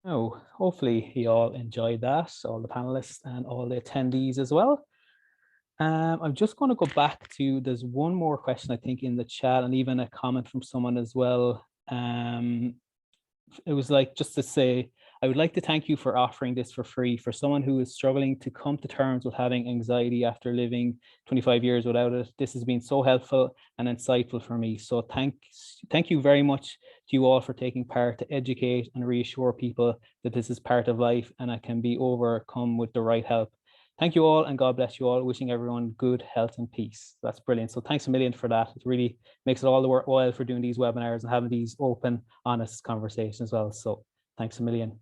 Oh, hopefully you all enjoyed that, all the panelists and all the attendees as well. I'm just going to go back to, there's one more question I think in the chat, and even a comment from someone as well. It was like, just to say, I would like to thank you for offering this for free for someone who is struggling to come to terms with having anxiety after living 25 years without it. This has been so helpful and insightful for me. So thank you very much to you all for taking part to educate and reassure people that this is part of life and it can be overcome with the right help. Thank you all, and God bless you all. Wishing everyone good health and peace. That's brilliant. So thanks a million for that. It really makes it all the worthwhile for doing these webinars and having these open, honest conversations as well. So thanks a million.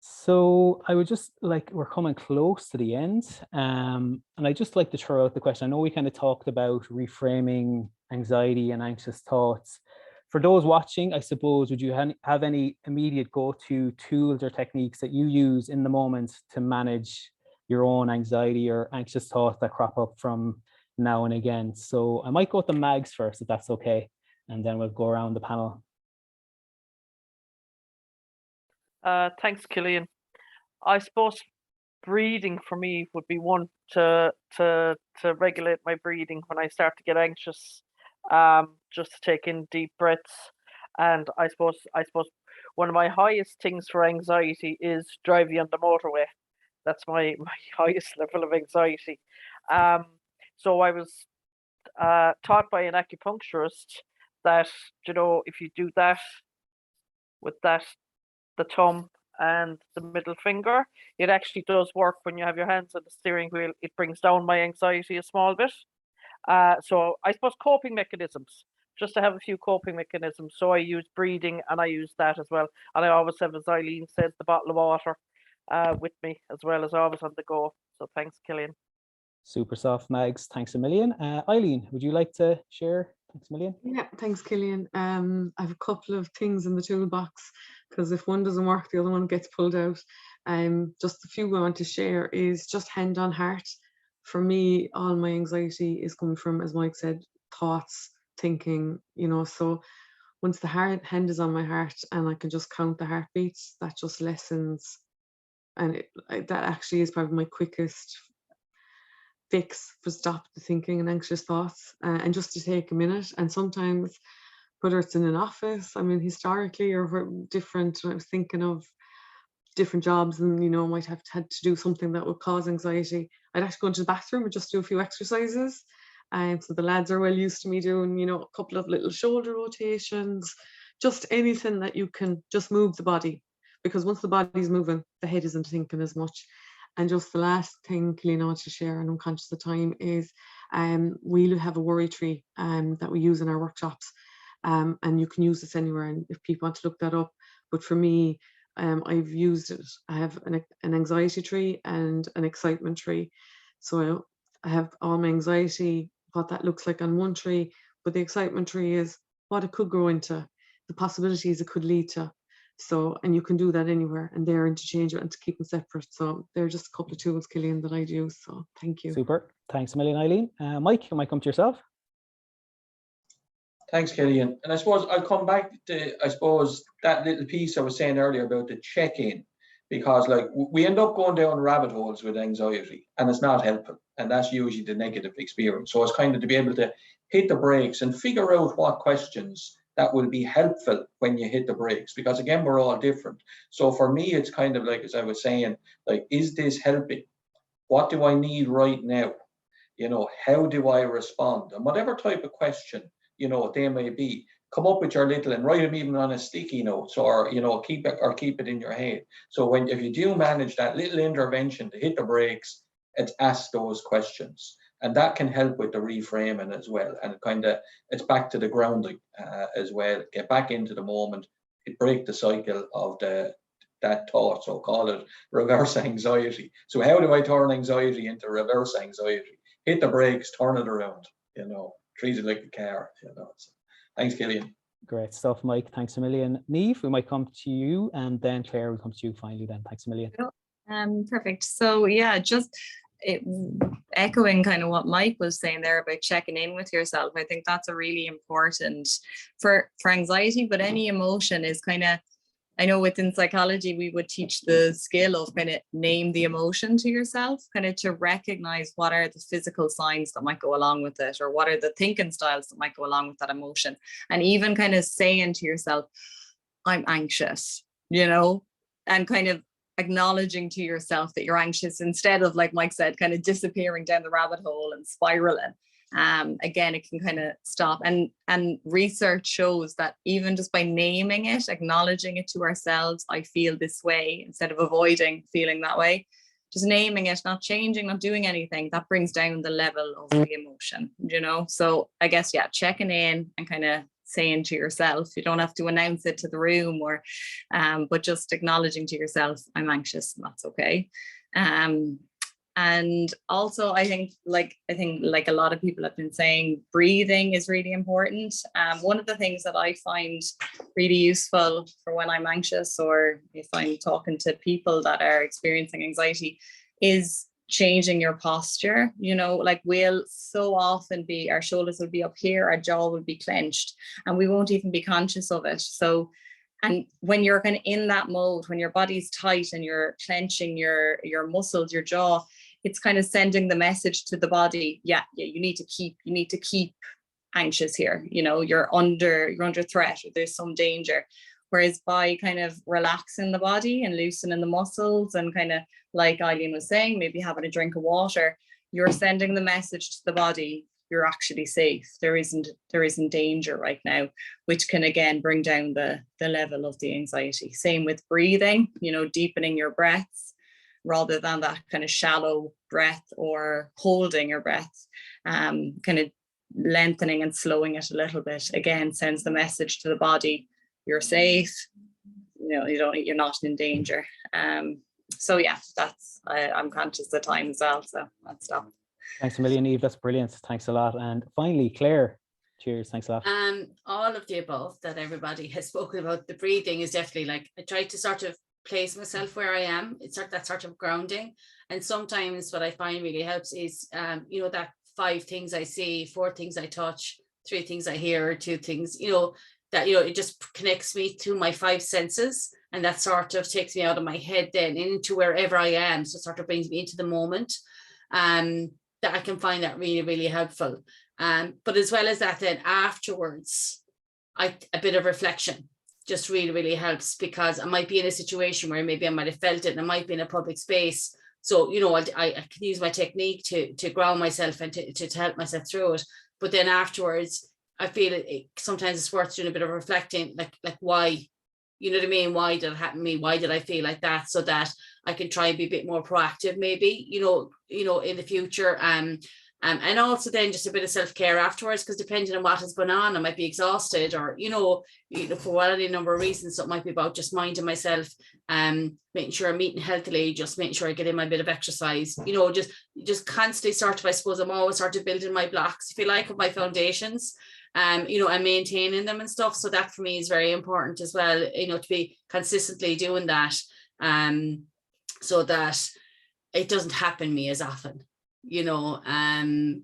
So I would just like, we're coming close to the end. And I just like to throw out the question. I know we kind of talked about reframing anxiety and anxious thoughts. For those watching, I suppose, would you have any immediate go-to tools or techniques that you use in the moment to manage your own anxiety or anxious thoughts that crop up from now and again? So I might go to Mags first, if that's okay, and then we'll go around the panel. Thanks, Cillian. I suppose breathing for me would be one to regulate my breathing when I start to get anxious. Just to take in deep breaths. And I suppose one of my highest things for anxiety is driving on the motorway. That's my highest level of anxiety. So I was taught by an acupuncturist that, you know, if you do that with the thumb and the middle finger, it actually does work when you have your hands on the steering wheel. It brings down my anxiety a small bit. So I suppose coping mechanisms, just to have a few coping mechanisms. So I use breathing and I use that as well. And I always have, as Eileen said, the bottle of water with me, as well as always on the go. So thanks, Cillian. Super soft, Mags. Thanks a million. Eileen, would you like to share? Thanks a million. Yeah, thanks, Cillian. I have a couple of things in the toolbox, because if one doesn't work, the other one gets pulled out. Just a few I want to share is just hand on heart. For me, all my anxiety is coming from, as Mike said, thoughts, thinking, you know. So once the hand is on my heart and I can just count the heartbeats, that just lessens. And that actually is probably my quickest fix for stop the thinking and anxious thoughts, and just to take a minute. And sometimes, whether it's in an office, I mean, historically, or different, when I was thinking of different jobs and, you know, might have had to do something that would cause anxiety, I'd actually go into the bathroom and just do a few exercises. So the lads are well used to me doing, you know, a couple of little shoulder rotations, just anything that you can just move the body, because once the body's moving, the head isn't thinking as much. And just the last thing, Cillian, I want to share, and I'm conscious of time, is we have a worry tree that we use in our workshops, and you can use this anywhere, and if people want to look that up. But for me, I've used it. I have an anxiety tree and an excitement tree. So I have all my anxiety, what that looks like on one tree, but the excitement tree is what it could grow into, the possibilities it could lead to. So, and you can do that anywhere, and they're interchangeable and to keep them separate. So they're just a couple of tools, Cillian, that I'd use. So thank you. Super. Thanks a million, Eileen. Mike, you might come to yourself. Thanks, Cillian. And I suppose I'll come back to, I suppose, that little piece I was saying earlier about the check-in, because like we end up going down rabbit holes with anxiety and it's not helpful. And that's usually the negative experience. So it's kind of to be able to hit the brakes and figure out what questions that will be helpful when you hit the brakes, because again, we're all different. So for me, it's kind of like, as I was saying, like, is this helping? What do I need right now? You know, how do I respond? And whatever type of question, you know, they may be, come up with your little, and write them even on a sticky notes, or, you know, keep it in your head. So if you do manage that little intervention to hit the brakes, it's ask those questions. And that can help with the reframing as well. And it's back to the grounding as well. Get back into the moment, break the cycle of that thought. So call it reverse anxiety. So how do I turn anxiety into reverse anxiety? Hit the brakes, turn it around, you know, treat it like a car, you know. So, thanks, Cillian. Great stuff, Mike. Thanks a million. Niamh, we might come to you, and then Claire will come to you finally then. Thanks a million. Perfect. So yeah, just echoing kind of what Mike was saying there about checking in with yourself. I think that's a really important for anxiety, but any emotion is kind of, I know within psychology, we would teach the skill of kind of name the emotion to yourself, kind of to recognize what are the physical signs that might go along with it, or what are the thinking styles that might go along with that emotion. And even kind of saying to yourself, I'm anxious, you know, and kind of acknowledging to yourself that you're anxious, instead of, like Mike said, kind of disappearing down the rabbit hole and spiraling. Again, it can kind of stop. And research shows that even just by naming it, acknowledging it to ourselves, I feel this way, instead of avoiding feeling that way, just naming it, not changing, not doing anything, that brings down the level of the emotion, you know. So I guess, yeah, checking in and kind of saying to yourself, you don't have to announce it to the room, or but just acknowledging to yourself, I'm anxious, and that's okay. And also, I think like a lot of people have been saying, breathing is really important. One of the things that I find really useful for when I'm anxious, or if I'm talking to people that are experiencing anxiety, is changing your posture. You know, like, we'll so often be, our shoulders will be up here, our jaw will be clenched, and we won't even be conscious of it. So, and when you're kind of in that mode, when your body's tight and you're clenching your muscles, your jaw, it's kind of sending the message to the body, yeah, you need to keep anxious here. You know, you're under threat, or there's some danger. Whereas by kind of relaxing the body and loosening the muscles, and kind of, like Eileen was saying, maybe having a drink of water, you're sending the message to the body, you're actually safe. There isn't danger right now, which can again bring down the level of the anxiety. Same with breathing, you know, deepening your breaths rather than that kind of shallow breath, or holding your breath, kind of lengthening and slowing it a little bit, again sends the message to the body, you're safe, you know, you're not in danger. So yeah, that's, I'm conscious of the time as well, so that's stuff. Thanks a million, Niamh. That's brilliant. Thanks a lot. And finally, Claire, cheers. Thanks a lot. All of the above that everybody has spoken about. The breathing is definitely, like, I try to sort of place myself where I am. It's that sort of grounding. And sometimes what I find really helps is, you know, that 5 things I see, 4 things I touch, 3 things I hear, 2 things, you know, that, you know, it just connects me to my 5 senses. And that sort of takes me out of my head then into wherever I am. So it sort of brings me into the moment. That I can find that really, really helpful. But as well as that, then afterwards, a bit of reflection just really, really helps, because I might be in a situation where maybe I might have felt it, and I might be in a public space. So, you know, I can use my technique to ground myself and to help myself through it. But then afterwards, I feel sometimes it's worth doing a bit of reflecting, like why, you know what I mean? Why did it happen to me? Why did I feel like that? So that I can try and be a bit more proactive, maybe, you know, in the future. And also then just a bit of self-care afterwards, because depending on what has gone on, I might be exhausted, or, you know, for any number of reasons. So it might be about just minding myself, making sure I'm eating healthily, just making sure I get in my bit of exercise, you know, just constantly sort of, I suppose I'm always sort of building my blocks, if you like, of my foundations. You know, and maintaining them and stuff. So that for me is very important as well, you know, to be consistently doing that, so that it doesn't happen to me as often, you know.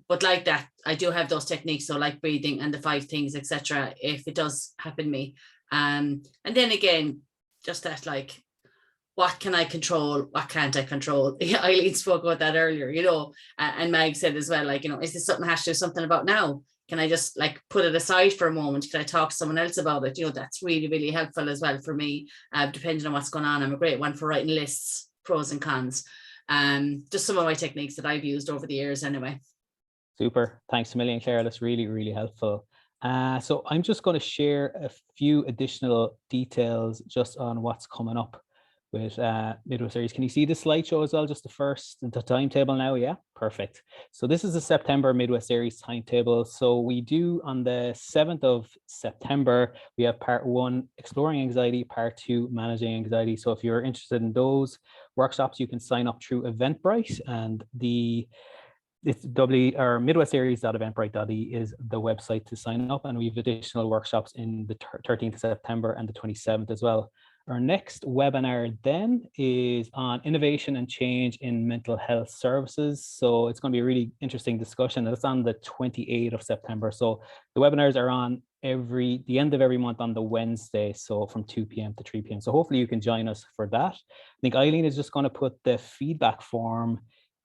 But like that, I do have those techniques, so like breathing and the 5 things, etc., if it does happen to me. And then again, just that, like, what can I control? What can't I control? Eileen spoke about that earlier, you know, and Mag said as well, like, you know, is this something I have to do something about now? can I just like put it aside for a moment? Can I talk to someone else about it? That's really, really helpful as well for me, depending on what's going on. I'm a great one for writing lists, pros and cons. Just some of my techniques that I've used over the years anyway. Super. Thanks a million, Claire. That's really, really helpful. So I'm just going to share a few additional details just on what's coming up with Midwest Series. Can you see the slideshow as well? Just the timetable now? Yeah, perfect. So this is the September Midwest Series timetable. So we do on the 7th of September, we have part 1, Exploring Anxiety, part 2, Managing Anxiety. So if you're interested in those workshops, you can sign up through Eventbrite, and it's midwestseries.eventbrite.ie is the website to sign up, and we have additional workshops in the 13th of September and the 27th as well. Our next webinar then is on innovation and change in mental health services. So it's going to be a really interesting discussion. It's on the 28th of September. So the webinars are on the end of every month on the Wednesday, so from 2 p.m. to 3 p.m. So hopefully you can join us for that. I think Eileen is just going to put the feedback form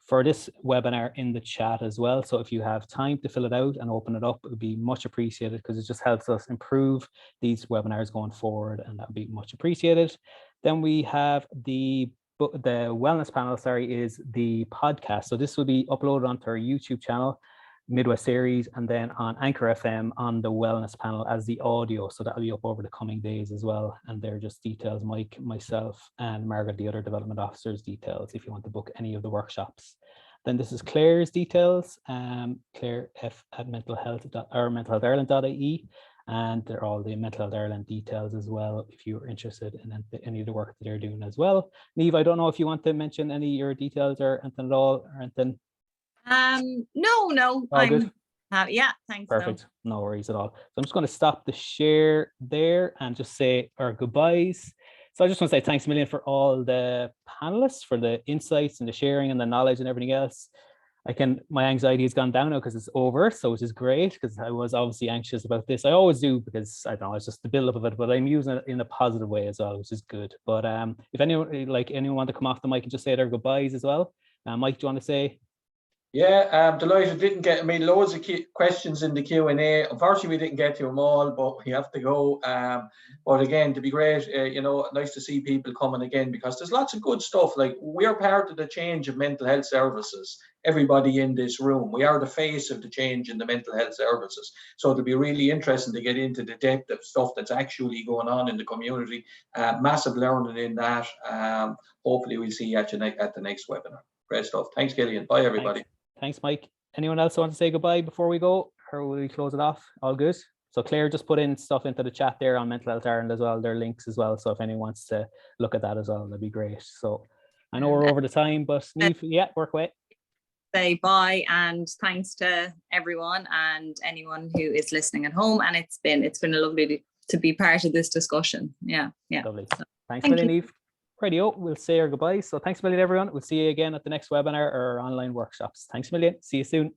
for this webinar in the chat as well. So if you have time to fill it out and open it up, it would be much appreciated, because it just helps us improve these webinars going forward, and that would be much appreciated. Then we have the wellness panel, is the podcast. So this will be uploaded onto our YouTube channel, Midwest Series, and then on Anchor FM on the wellness panel as the audio. So that'll be up over the coming days as well. And they're just details, Mike, myself, and Margaret, the other development officers, details if you want to book any of the workshops. Then this is Claire's details, Claire F at mentalhealthireland.ie, and they're all the Mental Health Ireland details as well if you're interested in any of the work that they're doing as well. Niamh, I don't know if you want to mention any of your details or anything at all, or anything. No, all good? Yeah, thanks. Perfect. No worries at all. So I'm just going to stop the share there and just say our goodbyes. So I just want to say thanks a million for all the panelists, for the insights and the sharing and the knowledge and everything else. My anxiety has gone down now because it's over, so which is great, because I was obviously anxious about this. I always do, because I don't know, it's just the build-up of it, but I'm using it in a positive way as well, which is good. But if anyone want to come off the mic and just say their goodbyes as well. Mike, do you want to say? Yeah, I'm delighted. Didn't get, loads of questions in the Q&A. Unfortunately, we didn't get to them all, but we have to go. But again, to be great, nice to see people coming again, because there's lots of good stuff. Like, we are part of the change of mental health services. Everybody in this room, we are the face of the change in the mental health services. So it'll be really interesting to get into the depth of stuff that's actually going on in the community. Massive learning in that. Hopefully, we'll see you at the next webinar. Great stuff. Thanks, Cillian. Bye, everybody. Thanks, Mike. Anyone else want to say goodbye before we go, or will we close it off? All good? So Claire just put in stuff into the chat there on Mental Health Ireland as well. There are links as well. So if anyone wants to look at that as well, that'd be great. So I know we're over the time, but Niamh, yeah, work away. Say bye and thanks to everyone and anyone who is listening at home. And it's been a lovely to be part of this discussion. Yeah. Lovely. So, thanks a million, Niamh. Radio, we'll say our goodbyes. So thanks a million, everyone. We'll see you again at the next webinar or online workshops. Thanks a million. See you soon.